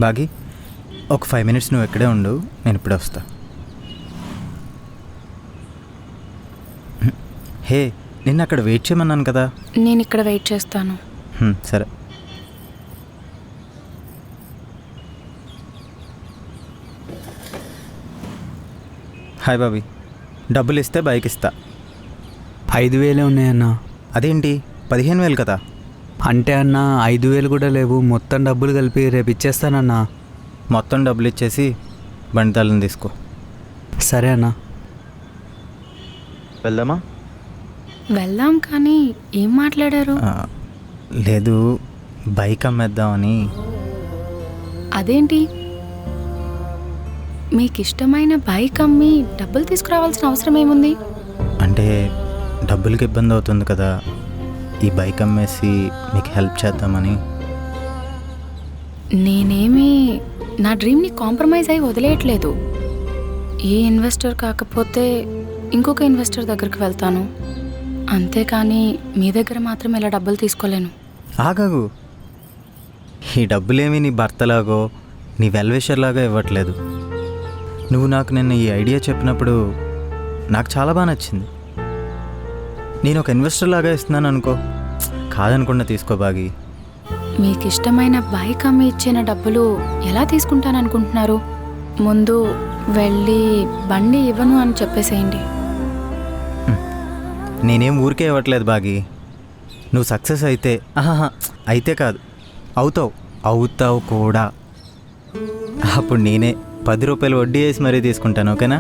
బాగి, ఒక 5 minutes నువ్వు ఎక్కడే ఉండు, నేను ఇప్పుడే వస్తా. హే, నిన్న అక్కడ వెయిట్ చేయమన్నాను కదా. నేను ఇక్కడ వెయిట్ చేస్తాను. సరే. హాయ్ బాబీ, డబ్బులు ఇస్తే బైక్ ఇస్తా. 5,000 ఉన్నాయన్నా. అదేంటి 15,000 కదా? అంటే అన్న 5,000 కూడా లేవు, మొత్తం డబ్బులు కలిపి రేపు ఇచ్చేస్తానన్నా. మొత్తం డబ్బులు ఇచ్చేసి బండి తాళం తీసుకో. సరే అన్నా. వెళ్దామా? వెళ్దాం, కానీ ఏం మాట్లాడారు? లేదు, బైక్ అమ్మేద్దామని. అదేంటి, మీకు ఇష్టమైన బైక్ అమ్మి డబ్బులు తీసుకురావాల్సిన అవసరం ఏముంది? అంటే డబ్బులకి ఇబ్బంది అవుతుంది కదా, ఈ బైక్ అమ్మేసి మీకు హెల్ప్ చేద్దామని. నేనేమి నా డ్రీమ్ని కాంప్రమైజ్ అయి వదిలేయట్లేదు. ఏ ఇన్వెస్టర్ కాకపోతే ఇంకొక ఇన్వెస్టర్ దగ్గరికి వెళ్తాను, అంతేకాని మీ దగ్గర మాత్రం ఇలా డబ్బులు తీసుకోలేను. ఆగాగు, ఈ డబ్బులేమి నీ భర్తలాగో నీ వెల్విషర్లాగా ఇవ్వట్లేదు. నువ్వు నాకు నిన్న ఈ ఐడియా చెప్పినప్పుడు నాకు చాలా బాగా నచ్చింది. నేను ఒక ఇన్వెస్టర్ లాగా ఇస్తున్నాను అనుకో, కాదనుకుండా తీసుకో బాగి. మీకు ఇష్టమైన బైక్ అమ్మి ఇచ్చిన డబ్బులు ఎలా తీసుకుంటాననుకుంటున్నారు? ముందు వెళ్ళి బండి ఇవ్వను అని చెప్పేసేయండి. నేనేం ఊరికే ఇవ్వట్లేదు బాగి. నువ్వు సక్సెస్ అయితే, అయితే కాదు, అవుతావు కూడా. అప్పుడు నేనే 10 రూపాయలు వడ్డీ వేసి మరీ తీసుకుంటాను, ఓకేనా?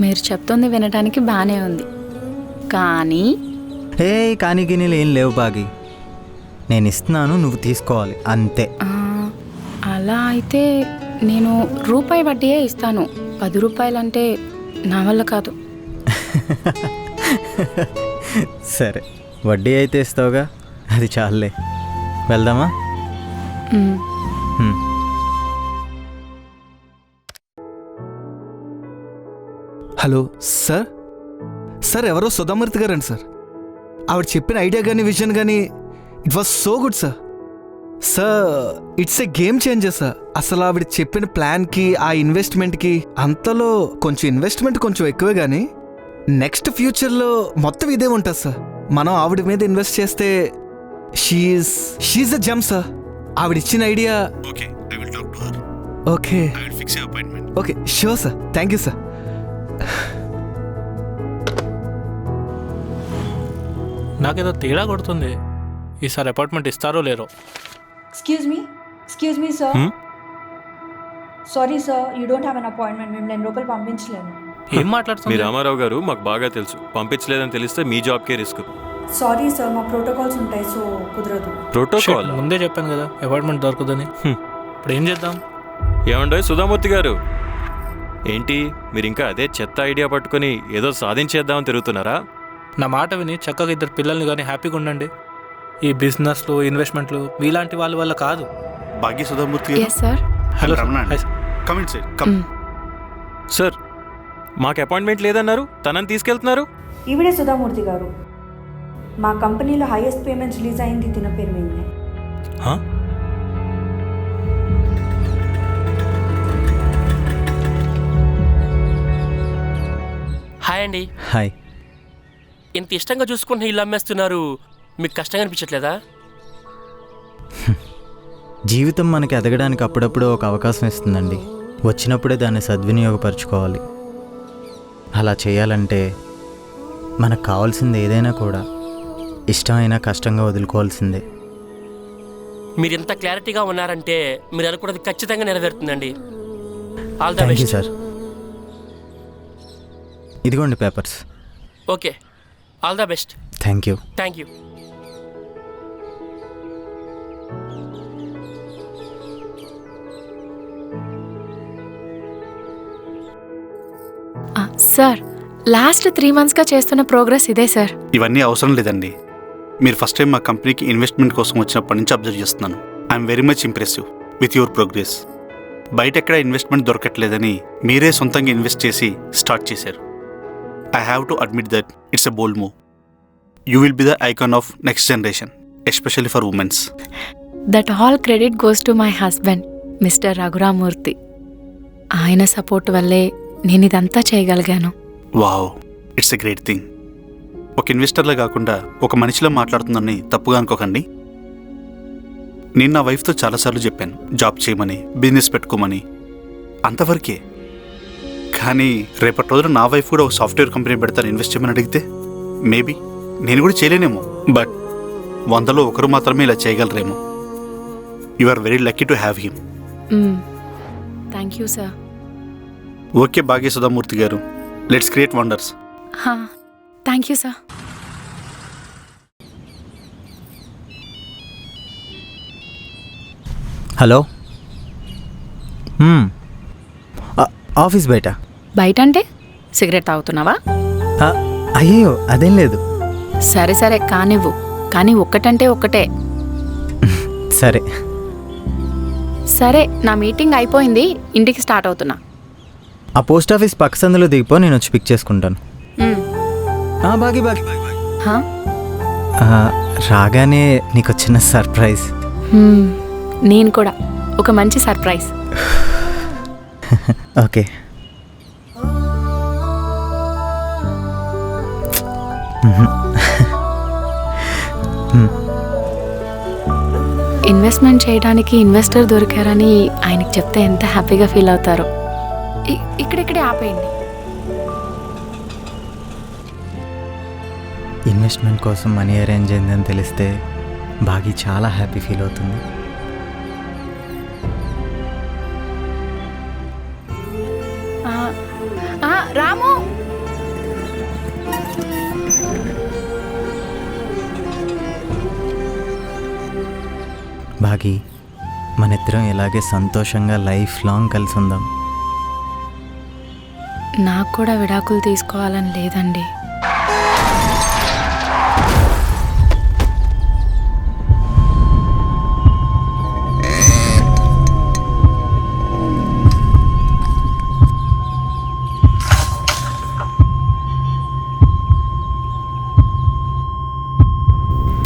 మీరు చెప్తుంది వినడానికి బాగానే ఉంది, కానీ కానీ గిన్నెలు ఏం లేవు బాగి. నేను ఇస్తున్నాను, నువ్వు తీసుకోవాలి, అంతే. అలా అయితే నేను రూపాయి వడ్డీయే ఇస్తాను. 10 రూపాయలంటే నా వల్ల కాదు. సరే, వడ్డీ అయితే ఇస్తావుగా, అది చాలులే. వెళ్దామా? Hello sir. సార్, ఎవరో సుధామూర్తి గారండి సార్. ఆవిడ చెప్పిన ఐడియా కానీ విజన్ కానీ it was so good sir. Sir, it's a game changer sir. అసలు ఆవిడ చెప్పిన ప్లాన్కి ఆ ఇన్వెస్ట్మెంట్కి అంతలో కొంచెం ఇన్వెస్ట్మెంట్ కొంచెం ఎక్కువే కానీ నెక్స్ట్ ఫ్యూచర్లో మొత్తం ఇదే ఉంటుంది సార్. మనం ఆవిడ మీద ఇన్వెస్ట్ చేస్తే షీఈస్ అ జమ్ సార్. ఆవిడ ఇచ్చిన idea. Okay, okay, sure sir. Thank you sir. నాకేదో తేడా కొడుతుంది. ఈసారి అపార్ట్మెంట్ ఇస్తారో లేరో. Excuse me sir. Sorry sir, you don't have an appointment. మేము 10 రూపాయలు పంపించలేము. ఏం మాట్లాడుతుంది? మీరు రామారావు గారు, మాకు బాగా తెలుసు. పంపించలేదని తెలిస్తే మీ జాబ్కే రిస్క్. సారీ సార్, మా ప్రోటోకాల్స్ ఉంటాయి, సో కుదరదు. ప్రోటోకాల్? ముందే చెప్పాను కదా అపార్ట్మెంట్ దొరకదని. ఇప్పుడు ఏం చేద్దాం? ఏమండో సుధామూర్తి గారు, ఏంటి మీరు ఇంకా అదే చెత్త ఐడియా పట్టుకొని ఏదో సాధించేద్దామని తిరుగుతున్నారా? నా మాట విని చక్కగా 2 పిల్లల్ని కానీ హ్యాపీగా ఉండండి. ఈ బిజినెస్లు, ఇన్వెస్ట్మెంట్లు మీలాంటి వాళ్ళ వల్ల కాదు. భాగ్య సుధామూర్తి గారు. Yes, sir. Hello coming sir, come. Sir, మాకు అపాయింట్మెంట్ లేదన్నారు, తనని తీసుకెళ్తున్నారు. ఈవిడే సుధామూర్తి గారు. మా కంపెనీలో హైయెస్ట్ పేమెంట్స్ రిలీజ్ అయింది తిన పేరు మీదే. హాయ్ అండి. హాయ్. ఇంత ఇష్టంగా చూసుకుంటున్న ఇల్లు అమ్మేస్తున్నారు, మీకు కష్టంగా అనిపించట్లేదా? జీవితం మనకి ఎదగడానికి అప్పుడప్పుడు ఒక అవకాశం ఇస్తుందండి. వచ్చినప్పుడే దాన్ని సద్వినియోగపరచుకోవాలి. అలా చేయాలంటే మనకు కావాల్సింది ఏదైనా కూడా ఇష్టమైనా కష్టంగా వదులుకోవాల్సిందే. మీరు ఎంత క్లారిటీగా ఉన్నారంటే మీరు అనుకున్నది ఖచ్చితంగా నెరవేరుతుందండి. All the thank you best. Sir. ఇదిగోండి papers. Okay, all the best. Thank you. Thank you. Sir last 3 monthsగా చేస్తున్న ప్రోగ్రెస్ ఇదే సార్. ఇవన్నీ అవసరం లేదండి. మీరు ఫస్ట్ టైం మా కంపెనీకి ఇన్వెస్ట్మెంట్ కోసం వచ్చినప్పటి నుంచి అబ్జర్వ్ చేస్తున్నాను. I'm very much impressive with your progress. బయట ఎక్కడ ఇన్వెస్ట్మెంట్ దొరకట్లేదని మీరే సొంతంగా ఇన్వెస్ట్ చేసి స్టార్ట్ చేశారు. I have to admit that it's a bold move. You will be the icon of next generation, especially for womens. That all credit goes to my husband mister Raghuramurthy. ఆయన support వల్లే నేను ఇదంతా చేయగలిగాను. Wow, it's a great thing. ఒక ఇన్వెస్టర్లా కాకుండా ఒక మనిషిలో మాట్లాడుతుందని తప్పుగా అనుకోకండి. నేను నా వైఫ్తో చాలాసార్లు చెప్పాను జాబ్ చేయమని, బిజినెస్ పెట్టుకోమని, అంతవరకే. కానీ రేపటి రోజున నా వైఫ్ కూడా ఒక సాఫ్ట్వేర్ కంపెనీ పెడతాను ఇన్వెస్ట్ చేయమని అడిగితే మేబీ నేను కూడా చేయలేనేమో. బట్ 100లో 1 మాత్రమే ఇలా చేయగలరేమో. You are very lucky to have him. Thank you sir. Okay Bhagya Sudhamurthy garu, let's create wonders. Thank you sir. Hello, office బయట. బయట అంటే సిగరెట్ తాగుతున్నావా? అయ్యో అదేం లేదు. సరే సరే కానివ్వు, కానీ ఒక్కటంటే ఒక్కటే. సరే సరే, నా మీటింగ్ అయిపోయింది, ఇంటికి స్టార్ట్ అవుతున్నా. ఆ పోస్ట్ ఆఫీస్ పక్క సందులో దిగిపో, నేను వచ్చి పిక్ చేసుకుంటాను. బాగి బాగి రాగానే నీకు చిన్న సర్ప్రైజ్. నేను కూడా ఒక మంచి సర్ప్రైజ్. ఓకే. ఇన్వెస్ట్మెంట్ చేయడానికి ఇన్వెస్టర్ దొరికారని ఆయనకి చెప్తే ఎంత హ్యాపీగా ఫీల్ అవుతారో. ఇక్కడిక్కడే ఆపేయండి. ఇన్వెస్ట్మెంట్ కోసం మనీ అరేంజ్ అయిందని తెలిస్తే బాగి చాలా హ్యాపీ ఫీల్ అవుతుంది. రాము, బాగి మనిద్దరం ఇలాగే సంతోషంగా లైఫ్ లాంగ్ కలిసి ఉందాం. నాకు కూడా విడాకులు తీసుకోవాలని లేదండి.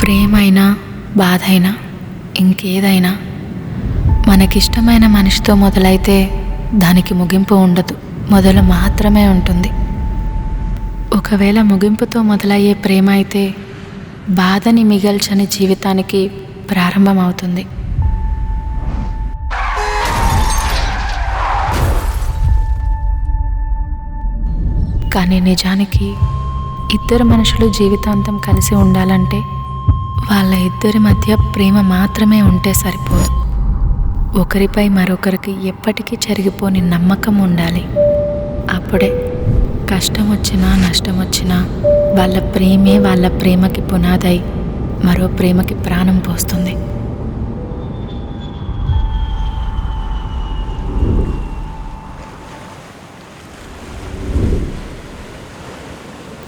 ప్రేమైనా బాధైనా ఇంకేదైనా మనకిష్టమైన మనిషితో మొదలైతే దానికి ముగింపు ఉండదు, మొదలు మాత్రమే ఉంటుంది. ఒకవేళ ముగింపుతో మొదలయ్యే ప్రేమ అయితే బాధని మిగల్చని జీవితానికి ప్రారంభమవుతుంది. కానీ నిజానికి ఇద్దరు మనుషులు జీవితాంతం కలిసి ఉండాలంటే వాళ్ళ ఇద్దరి మధ్య ప్రేమ మాత్రమే ఉంటే సరిపోదు. ఒకరిపై మరొకరికి ఎప్పటికీ చెరిగిపోని నమ్మకం ఉండాలి. అప్పుడే కష్టం వచ్చినా నష్టం వచ్చినా వాళ్ళ ప్రేమే వాళ్ళ ప్రేమకి పునాదై మరో ప్రేమకి ప్రాణం పోస్తుంది.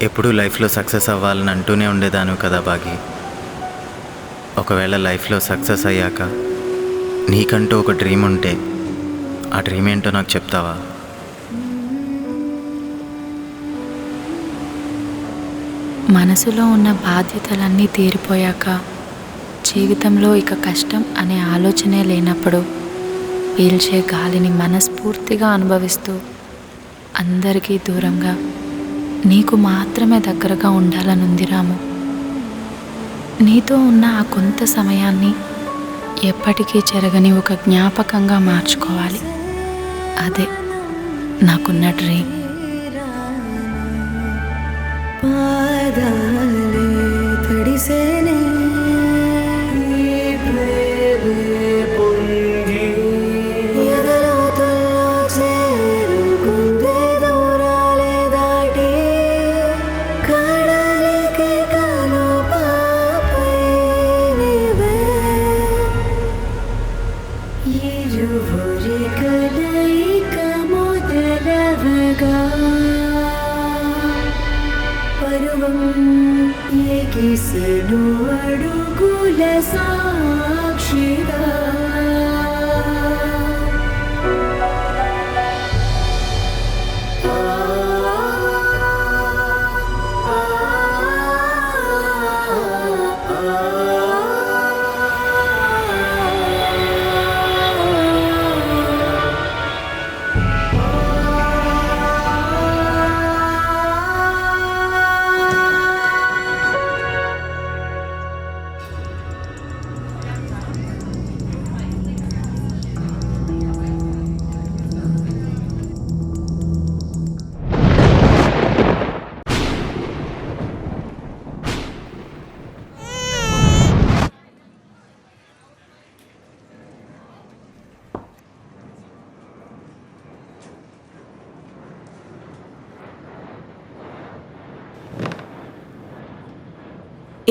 ఎప్పుడూ లైఫ్లో సక్సెస్ అవ్వాలని అంటూనే ఉండేదాను కదా బాగి. ఒకవేళ లైఫ్లో సక్సెస్ అయ్యాక నీకంటూ ఒక డ్రీమ్ ఉంటే ఆ డ్రీమ్ ఏంటో నాకు చెప్తావా? మనసులో ఉన్న బాధ్యతలన్నీ తీరిపోయాక జీవితంలో ఇక కష్టం అనే ఆలోచనే లేనప్పుడు పీల్చే గాలిని మనస్ఫూర్తిగా అనుభవిస్తూ అందరికీ దూరంగా నీకు మాత్రమే దగ్గరగా ఉండాలనుంది రాము. నీతో ఉన్న ఆ కొంత సమయాన్ని ఎప్పటికీ చెరగని ఒక జ్ఞాపకంగా మార్చుకోవాలి. అదే నాకున్న డ్రీమ్. ఏడు అడుగుల సాక్షిగా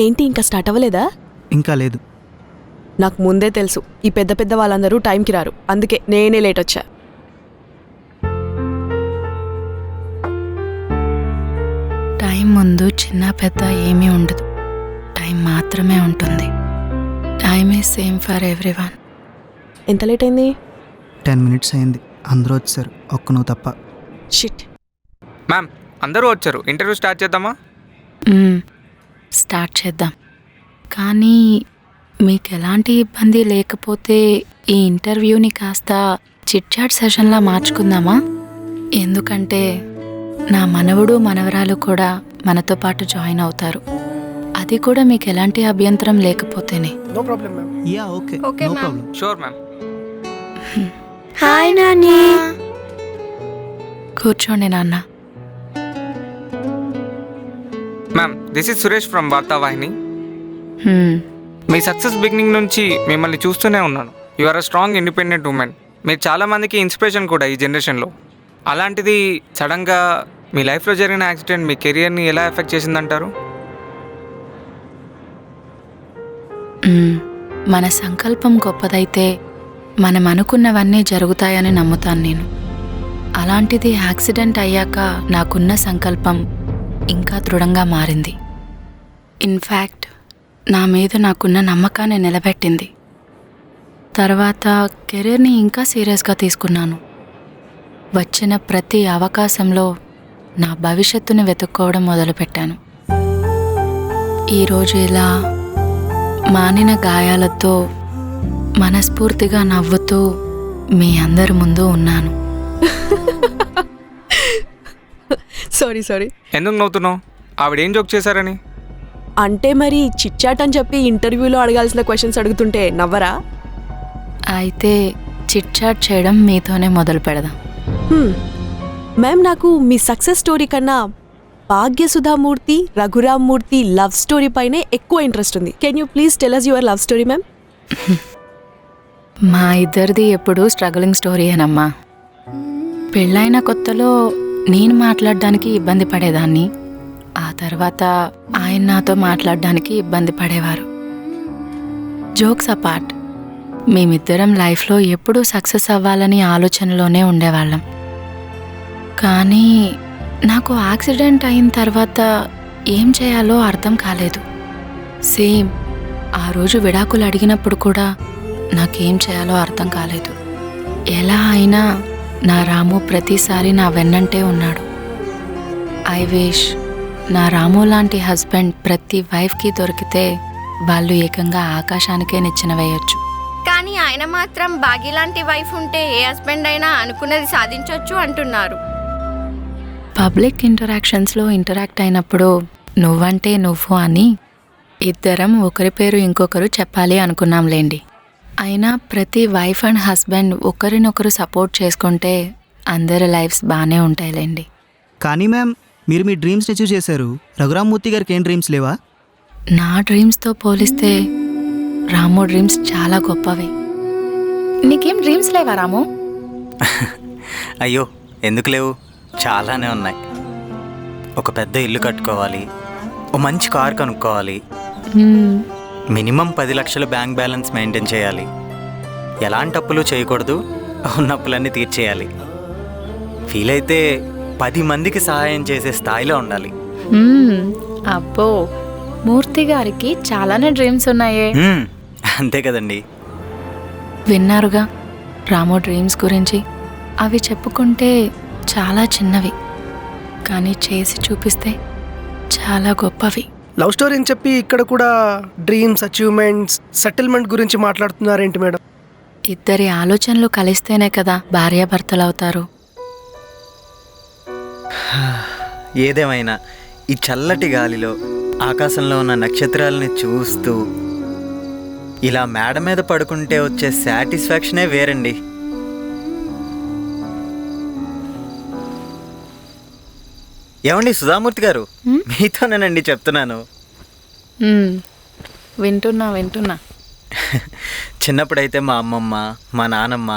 ఏంటి ఇంకా స్టార్ట్ అవ్వలేదా? ఇంకా లేదు. నాకు ముందే తెలుసు ఈ పెద్ద పెద్ద వాళ్ళందరూ టైంకి రారు, అందుకే నేనే లేట్ వచ్చా. టైం ముందు చిన్న పెద్ద ఏమీ ఉండదు, టైం మాత్రమే ఉంటుంది. Time is same for everyone. ఎంత లేట్ అయింది? 10 minutes అయింది. అందరూ వచ్చారు, ఒక్క నువ్వు తప్ప. షిట్. మ్యామ్ అందరూ వచ్చారు, ఇంటర్వ్యూ స్టార్ట్ చేద్దామా? స్టార్ట్ చేద్దాం. కానీ మీకు ఎలాంటి ఇబ్బంది లేకపోతే ఈ ఇంటర్వ్యూని కాస్త చిట్ చాట్ సెషన్లా మార్చుకుందామా? ఎందుకంటే నా మనవడు మనవరాలు కూడా మనతో పాటు జాయిన్ అవుతారు. అది కూడా మీకు ఎలాంటి అభ్యంతరం లేకపోతేనే. No problem ma'am. Ya okay. Okay no ma'am. Problem. Sure ma'am. Hi Nani. కూర్చోండి నాన్న. Ma'am this is Suresh from Varthavahini. మీ సక్సెస్ బిగినింగ్ నుంచి మిమ్మల్ని చూస్తూనే ఉన్నాను. You are a strong independent women. మీరు చాలామందికి ఇన్స్పిరేషన్ కూడా ఈ జనరేషన్లో. అలాంటిది సడన్గా మీ లైఫ్లో జరిగిన యాక్సిడెంట్ మీ కెరియర్ని ఎలా ఎఫెక్ట్ చేసిందంటారు? మన సంకల్పం గొప్పదైతే మనం అనుకున్నవన్నీ జరుగుతాయని నమ్ముతాను నేను. అలాంటిది యాక్సిడెంట్ అయ్యాక నాకున్న సంకల్పం ఇంకా దృఢంగా మారింది. ఇన్ఫ్యాక్ట్ నా మీద నాకున్న నమ్మకాన్ని నిలబెట్టింది. తర్వాత కెరీర్ని ఇంకా సీరియస్గా తీసుకున్నాను. వచ్చిన ప్రతి అవకాశంలో నా భవిష్యత్తుని వెతుక్కోవడం మొదలుపెట్టాను. ఈరోజు ఇలా మానిన గాయాలతో మనస్ఫూర్తిగా నవ్వుతూ మీ అందరి ముందు ఉన్నాను. సారీ. ఎందుకు నవ్వుతున్నావు? ఆవిడేం జోక్ చేశారని? అంటే మరి చిట్చాట్ అని చెప్పి ఇంటర్వ్యూలో అడగాల్సిన క్వశ్చన్స్ అడుగుతుంటే నవ్వరా? అయితే చిట్ చాట్ చేయడం మీతోనే మొదలు పెడదాం. మ్యామ్ నాకు మీ సక్సెస్ స్టోరీ కన్నా భాగ్యసుధామూర్తి రఘురామ్మూర్తి లవ్ స్టోరీ పైనే ఎక్కువ ఇంట్రెస్ట్ ఉంది. Can you please tell us your love story ma'am? మా ఇద్దరిది ఎప్పుడూ స్ట్రగలింగ్ స్టోరీయేనమ్మా. పెళ్ళైన కొత్తలో నేను మాట్లాడడానికి ఇబ్బంది పడేదాన్ని. ఆ తర్వాత ఆయన నాతో మాట్లాడడానికి ఇబ్బంది పడేవారు. జోక్స్ అపార్ట్, మేమిద్దరం లైఫ్లో ఎప్పుడూ సక్సెస్ అవ్వాలని ఆలోచనలోనే ఉండేవాళ్ళం. కానీ నాకు యాక్సిడెంట్ అయిన తర్వాత ఏం చేయాలో అర్థం కాలేదు. సేమ్ ఆ రోజు విడాకులు అడిగినప్పుడు కూడా నాకేం చేయాలో అర్థం కాలేదు. ఎలా అయినా నా రాము ప్రతిసారి నా వెన్నంటే ఉన్నాడు. ఐ విష్ నా రాము లాంటి హస్బెండ్ ప్రతి వైఫ్కి దొరికితే వాళ్ళు ఏకంగా ఆకాశానికే నిచ్చెన వేయొచ్చు. కానీ ఆయన మాత్రం భాగ్య లాంటి వైఫ్ ఉంటే ఏ హస్బెండ్ అయినా అనుకున్నది సాధించవచ్చు అంటున్నారు. పబ్లిక్ ఇంటరాక్షన్స్లో ఇంటరాక్ట్ అయినప్పుడు నువ్వంటే నువ్వు అని ఇద్దరం ఒకరి పేరు ఇంకొకరు చెప్పాలి అనుకున్నాంలేండి. అయినా ప్రతి వైఫ్ అండ్ హస్బెండ్ ఒకరినొకరు సపోర్ట్ చేసుకుంటే అందరి లైఫ్స్ బాగానే ఉంటాయిలేండి. కానీ మ్యామ్ మీరు మీ డ్రీమ్స్ అచీవ్ చేశారు. రఘురామ్మూర్తి గారికి ఏం డ్రీమ్స్ లేవా? నా డ్రీమ్స్తో పోలిస్తే రాము డ్రీమ్స్ చాలా గొప్పవి. నీకేం డ్రీమ్స్ లేవా రాము? అయ్యో ఎందుకు లేవు, చాలానే ఉన్నాయి. ఒక పెద్ద ఇల్లు కట్టుకోవాలి, ఓ మంచి కార్ కొనుక్కోవాలి, మినిమం 10 లక్షల బ్యాంక్ బ్యాలెన్స్ మెయింటైన్ చేయాలి, ఎలాంటి అప్పులు చేయకూడదు, ఉన్న అప్పులన్నీ తీర్చేయాలి, వీలైతే 10 మందికి సహాయం చేసే స్థాయిలో ఉండాలి. అబ్బో మూర్తి గారికి చాలానే డ్రీమ్స్ ఉన్నాయే. అంతే కదండి. విన్నారుగా రాము డ్రీమ్స్ గురించి. అవి చెప్పుకుంటే చాలా చిన్నవి, కానీ చేసి చూపిస్తే చాలా గొప్పవి. లవ్ స్టోరీ అని చెప్పి ఇక్కడ కూడా డ్రీమ్స్, అచీవ్మెంట్స్, సెటిల్మెంట్ గురించి మాట్లాడుతున్నారేంటి మేడం? ఇద్దరి ఆలోచనలు కలిస్తేనే కదా భార్యాభర్తలు అవుతారు. ఏదేమైనా ఈ చల్లటి గాలిలో ఆకాశంలో ఉన్న నక్షత్రాలని చూస్తూ ఇలా మేడ మీద పడుకుంటే వచ్చే సాటిస్ఫాక్షనే వేరండి. ఏమండి సుధామూర్తి గారు, మీతోనేనండి చెప్తున్నాను. వింటున్నా. చిన్నప్పుడైతే మా అమ్మమ్మ, మా నానమ్మ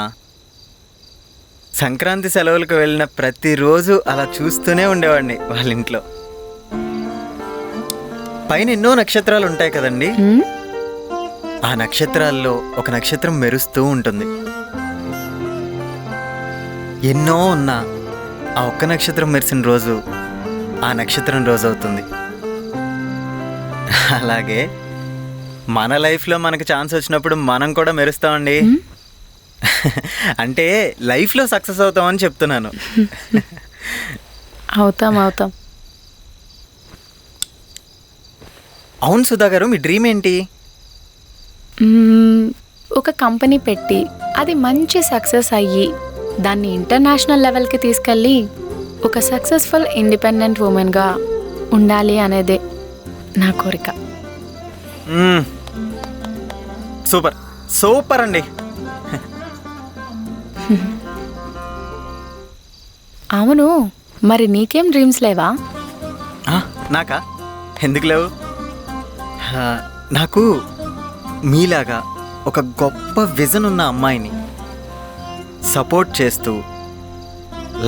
సంక్రాంతి సెలవులకు వెళ్ళిన ప్రతిరోజు అలా చూస్తూనే ఉండేవాడిని వాళ్ళ ఇంట్లో. పైన ఎన్నో నక్షత్రాలు ఉంటాయి కదండి, ఆ నక్షత్రాల్లో ఒక నక్షత్రం మెరుస్తూ ఉంటుంది. ఎన్నో ఉన్నా ఆ ఒక్క నక్షత్రం మెరిసిన రోజు ఆ నక్షత్రం రోజు అవుతుంది. అలాగే మన లైఫ్లో మనకు ఛాన్స్ వచ్చినప్పుడు మనం కూడా మెరుస్తామండి. అంటే లైఫ్లో సక్సెస్ అవుతామని చెప్తున్నాను. అవుతాం. అవును సుధా గారు, మీ డ్రీమ్ ఏంటి? ఒక కంపెనీ పెట్టి అది మంచి సక్సెస్ అయ్యి దాన్ని ఇంటర్నేషనల్ లెవెల్కి తీసుకెళ్ళి ఒక సక్సెస్ఫుల్ ఇండిపెండెంట్ ఉమెన్గా ఉండాలి అనేదే నా కోరిక. సూపర్ అండి. అవును, మరి నీకేం డ్రీమ్స్ లేవా? నాకా? ఎందుకు లేవు? నాకు మీలాగా ఒక గొప్ప విజన్ ఉన్న అమ్మాయిని సపోర్ట్ చేస్తూ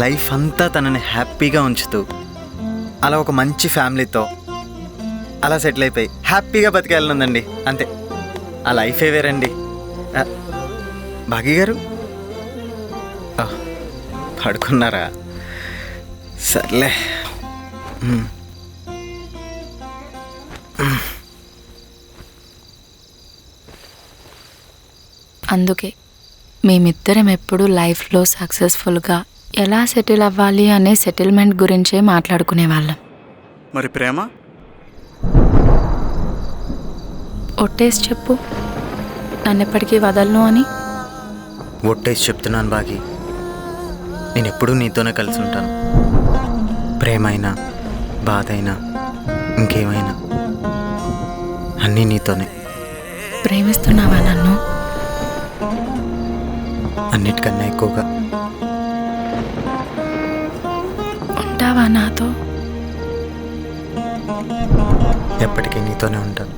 లైఫ్ అంతా తనని హ్యాపీగా ఉంచుతూ అలా ఒక మంచి ఫ్యామిలీతో అలా సెటిల్ అయిపోయి హ్యాపీగా బతికేయాలనుందండి. అంతే, ఆ లైఫే వేరండి. భాగ్య గారు పడుకున్నారా? సర్లే. అందుకే మేమిద్దరం ఎప్పుడు లైఫ్లో సక్సెస్ఫుల్గా ఎలా సెటిల్ అవ్వాలి అనే సెటిల్మెంట్ గురించే మాట్లాడుకునే వాళ్ళం. మరి ప్రేమ? ఒట్టేసి చెప్పు, నన్ను ఎప్పటికీ వదలను అని. ఒట్టేసి చెప్తున్నాను బాగి, నేను ఎప్పుడూ నీతోనే కలిసి ఉంటాను. ప్రేమ అయినా, బాధ అయినా, ఇంకేమైనా అన్నీ నీతోనే. ప్రేమిస్తున్నావా నన్ను? అన్నిటికన్నా ఎక్కువగా. ఉంటావా నాతో? ఎప్పటికీ నీతోనే ఉంటాను.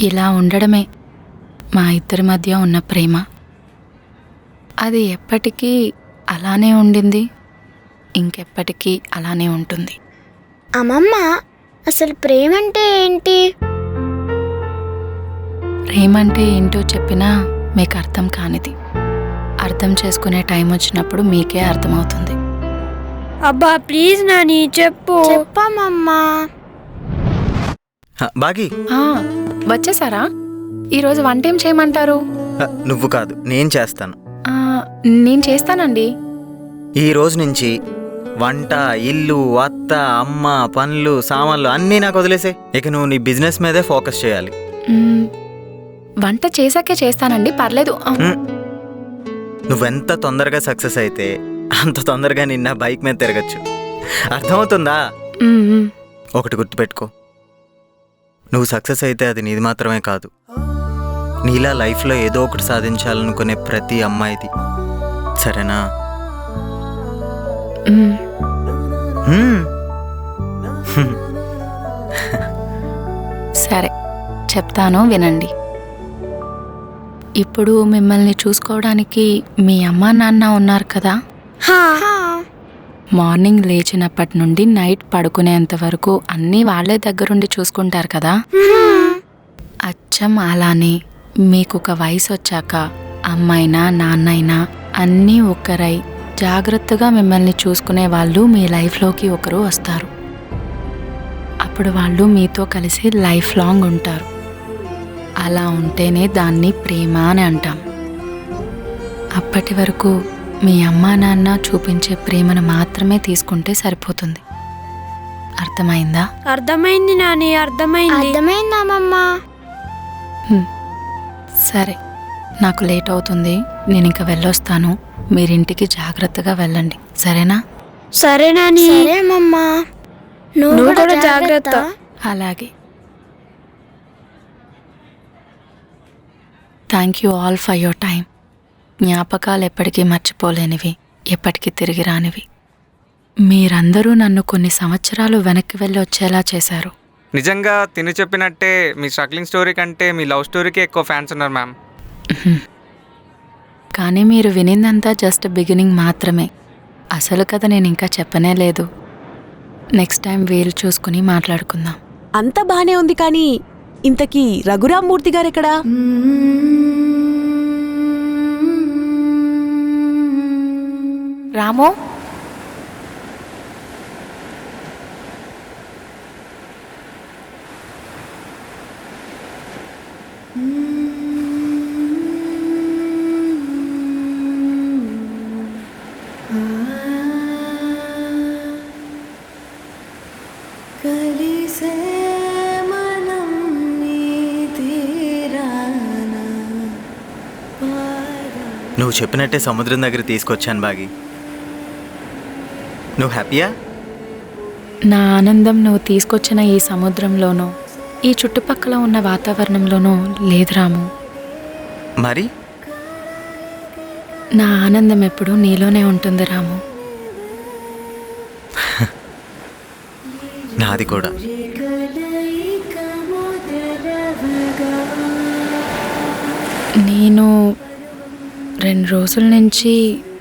ఇలా ఉండడమే మా ఇద్దరి మధ్య ఉన్న ప్రేమ. అది ఎప్పటికీ అలానే ఉండింది, ఇంకెప్పటికీ అలానే ఉంటుంది. అమ్మమ్మ, అసలు ప్రేమ అంటే ఏంటి? ప్రేమ అంటే ఏంటో చెప్పినా మీకు అర్థం కానిది. అర్థం చేసుకునే టైం వచ్చినప్పుడు మీకే అర్థమవుతుంది. అబ్బా ప్లీజ్ నాని చెప్పు. చెప్పమ్మమ్మా. బాగి వచ్చేసారా? ఈరోజు వంట ఏం చేయమంటారు? నువ్వు కాదు, నేను చేస్తాను. నేను చేస్తానండి. ఈ రోజు నుంచి వంట, ఇల్లు, అత్త, అమ్మ, పనులు, సామాన్లు అన్నీ నాకు వదిలేసే. ఇక నువ్వు నీ బిజినెస్ మీదే ఫోకస్ చేయాలి. వంట చేశాకే చేస్తానండి, పర్లేదు. నువ్వెంత తొందరగా సక్సెస్ అయితే అంత తొందరగా నిన్న బైక్ మీద తిరగచ్చు. అర్థమవుతుందా? ఒకటి గుర్తుపెట్టుకో, నువ్వు సక్సెస్ అయితే అది నీది మాత్రమే కాదు, నీలా లైఫ్లో ఏదో ఒకటి సాధించాలనుకునే ప్రతి అమ్మాయిది. సరేనా? సరే చెప్తాను, వినండి. ఇప్పుడు మిమ్మల్ని చూసుకోవడానికి మీ అమ్మా నాన్న ఉన్నారు కదా. మార్నింగ్ లేచినప్పటి నుండి నైట్ పడుకునేంత వరకు అన్నీ వాళ్ళే దగ్గరుండి చూసుకుంటారు కదా. అచ్చం అలానే మీకు ఒక వయసు వచ్చాక అమ్మైనా నాన్నైనా అన్నీ ఒక్కరై జాగ్రత్తగా మిమ్మల్ని చూసుకునే వాళ్ళు మీ లైఫ్లోకి ఒకరు వస్తారు. అప్పుడు వాళ్ళు మీతో కలిసి లైఫ్ లాంగ్ ఉంటారు. అలా ఉంటేనే దాన్ని ప్రేమ అని అంటాం. అప్పటి వరకు మీ అమ్మా నాన్న చూపించే ప్రేమను మాత్రమే తీసుకుంటే సరిపోతుంది. అర్థమైందా? అర్థమైంది నాని, అర్థమైంది అమ్మమ్మ. సరే, నాకు లేట్ అవుతుంది, నేను ఇంకా వెళ్ళొస్తాను. మీరింటికి జాగ్రత్తగా వెళ్ళండి, సరేనా? సరే నాని. సరే అమ్మమ్మ, నువ్వు కూడా జాగ్రత్త. అలాగే. Thank you all for your time. జ్ఞాపకాలు ఎప్పటికీ మర్చిపోలేనివి, ఎప్పటికీ తిరిగి రానివి. మీరందరూ నన్ను కొన్ని సంవత్సరాలు వెనక్కి వెళ్ళి వచ్చేలా చేశారు. నిజంగా తిని చెప్పినట్టే మీ స్ట్రగ్లింగ్ స్టోరీ కంటే మీ లవ్ స్టోరీకి ఎక్కువ ఫ్యాన్స్ ఉన్నారు మ్యామ్. కానీ మీరు వినిందంతా జస్ట్ బిగినింగ్ మాత్రమే. అసలు కథ నేను ఇంకా చెప్పనే లేదు. నెక్స్ట్ టైం వీలు చూసుకుని మాట్లాడుకుందాం. అంతా బానే ఉంది, కానీ ఇంతకీ రఘురామ్ మూర్తి గారు ఎక్కడా? రాము, నువ్వు చెప్పినట్టే సముద్రం దగ్గర తీసుకొచ్చాను బాగి. నువ్వు హ్యాపీయా? నా ఆనందం నువ్వు తీసుకొచ్చిన ఈ సముద్రంలోనూ ఈ చుట్టుపక్కల ఉన్న వాతావరణంలోనూ లేదు రాము. మరి నా ఆనందం ఎప్పుడూ నీలోనే ఉంటుంది రాము. నాది కూడా. నేను 2 రోజుల నుంచి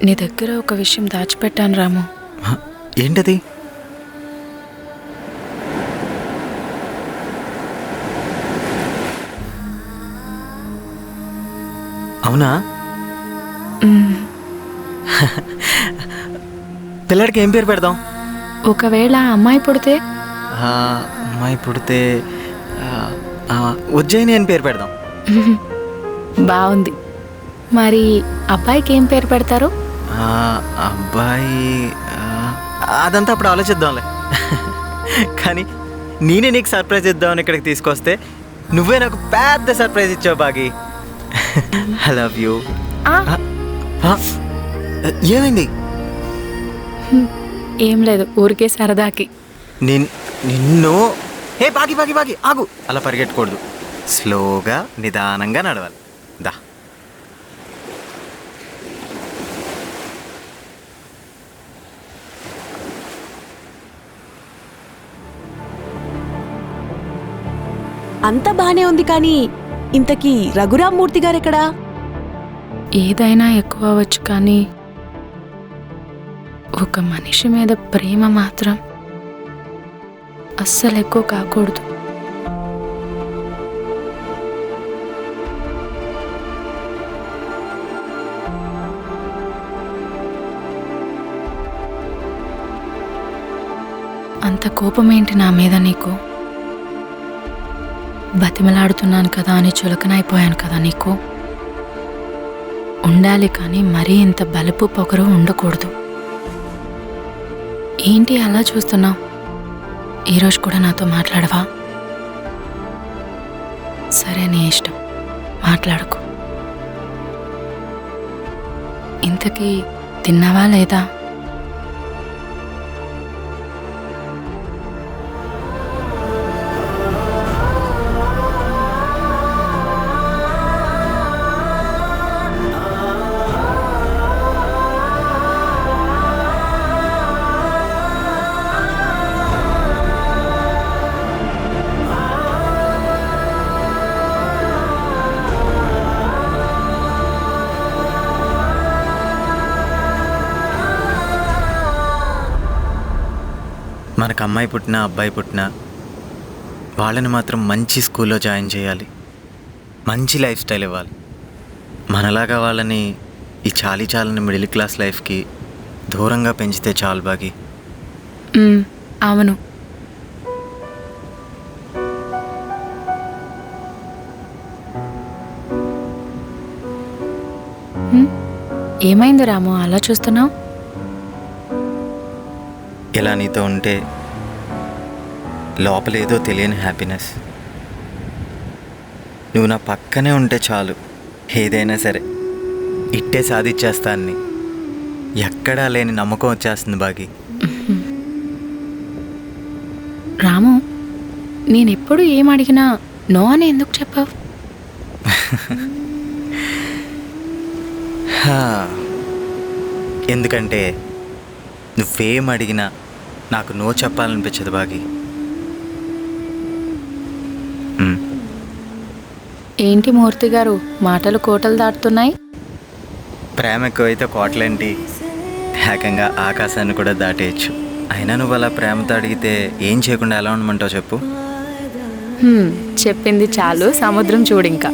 నీ దగ్గర ఒక విషయం దాచిపెట్టాను రాము. ఏంటది? అవునా? పిల్లడికి ఏం పేరు పెడదాం? ఒకవేళ అమ్మాయి పుడితే? అమ్మాయి పుడితే ఉజ్జయిని అని పేరు పెడదాం. బాగుంది. మరి అబ్బాయికి ఏం పేరు పెడతారు? అబ్బాయి అదంతా అప్పుడు ఆలోచిద్దాంలే. కానీ నేనే నీకు సర్ప్రైజ్ ఇద్దామని ఇక్కడికి తీసుకొస్తే నువ్వే నాకు పెద్ద సర్ప్రైజ్ ఇచ్చావు బాగి. I love you. ఏమైంది? ఏం లేదు, ఊరికే సరదాకి. నిన్ను హే బాగి బాగి బాగి ఆగు. అలా పరిగెట్టకూడదు, స్లోగా నిదానంగా నడవాలి. దా. అంతా బానే ఉంది, కానీ ఇంతకీ రఘురామ్ మూర్తి గారు ఎక్కడా? ఏదైనా ఎక్కువ అవ్వచ్చు, కానీ ఒక మనిషి మీద ప్రేమ మాత్రం అస్సలు ఎక్కువ కాకూడదు. అంత కోపమేంటి నా మీద నీకు? బతిమలాడుతున్నాను కదా అని చులకనైపోయాను కదా నీకు. ఉండాలి, కానీ మరీ ఇంత బలుపు పొగరు ఉండకూడదు. ఏంటి అలా చూస్తున్నావు? ఈరోజు కూడా నాతో మాట్లాడవా? సరే, నీ ఇష్టం, మాట్లాడుకో. ఇంతకీ తిన్నావా లేదా? మనకు అమ్మాయి పుట్టినా అబ్బాయి పుట్టినా వాళ్ళని మాత్రం మంచి స్కూల్లో జాయిన్ చేయాలి, మంచి లైఫ్ స్టైల్ ఇవ్వాలి. మనలాగా వాళ్ళని ఈ చాలని మిడిల్ క్లాస్ లైఫ్కి దూరంగా పెంచితే చాలు బాగి. అవును. ఏమైంది రాము అలా చూస్తున్నావు? ఇలా నీతో ఉంటే లోపలేదో తెలియని హ్యాపీనెస్. నువ్వు నా పక్కనే ఉంటే చాలు, ఏదైనా సరే ఇట్టే సాధించేస్తాన్ని. ఎక్కడా లేని నమ్మకం వచ్చేస్తుంది బాగి. రాము, నేనెప్పుడు ఏం అడిగినా నో అని ఎందుకు చెప్పావు? ఎందుకంటే నువ్వేం అడిగినా నాకు నో చెప్పాలనిపించదు బాగి. ఏంటి మూర్తి గారు, మాటలు కోటలు దాటుతున్నాయి? ప్రేమ ఎక్కువైతే కోటలేంటి, ఏకంగా ఆకాశాన్ని కూడా దాటేయచ్చు. అయినా నువ్వు అలా ప్రేమతో అడిగితే ఏం చేయకుండా ఎలా ఉండమంటావు చెప్పు? చెప్పింది చాలు, సముద్రం చూడింకా.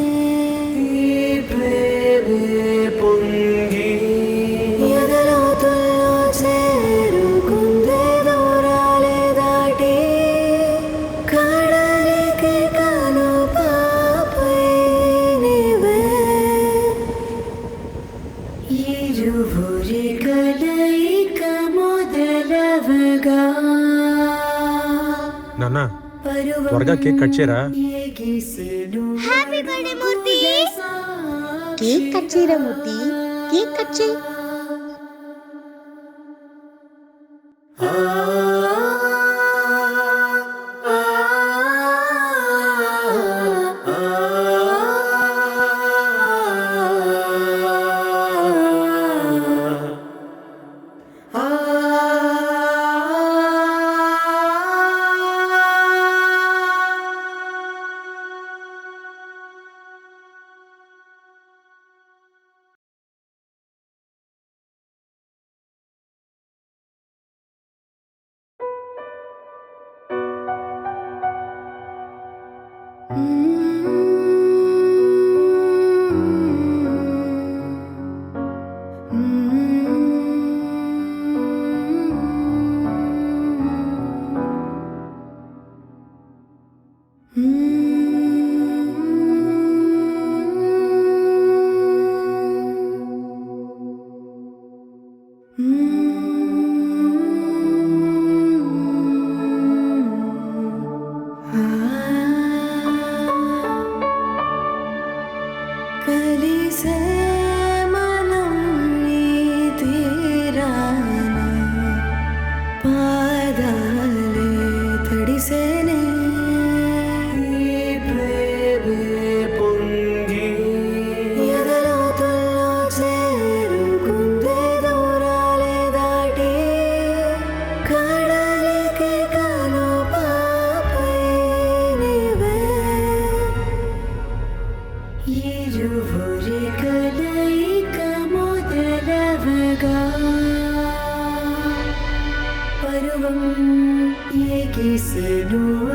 నాన్న త్వరగా కేక్ కట్ చేయరా. హ్యాపీ బర్త్డే మూర్తి. కేక్ కట్ చేయరా మూర్తి, కేక్ కట్ చేయి.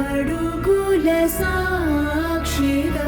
అడుగుల సాక్షిగా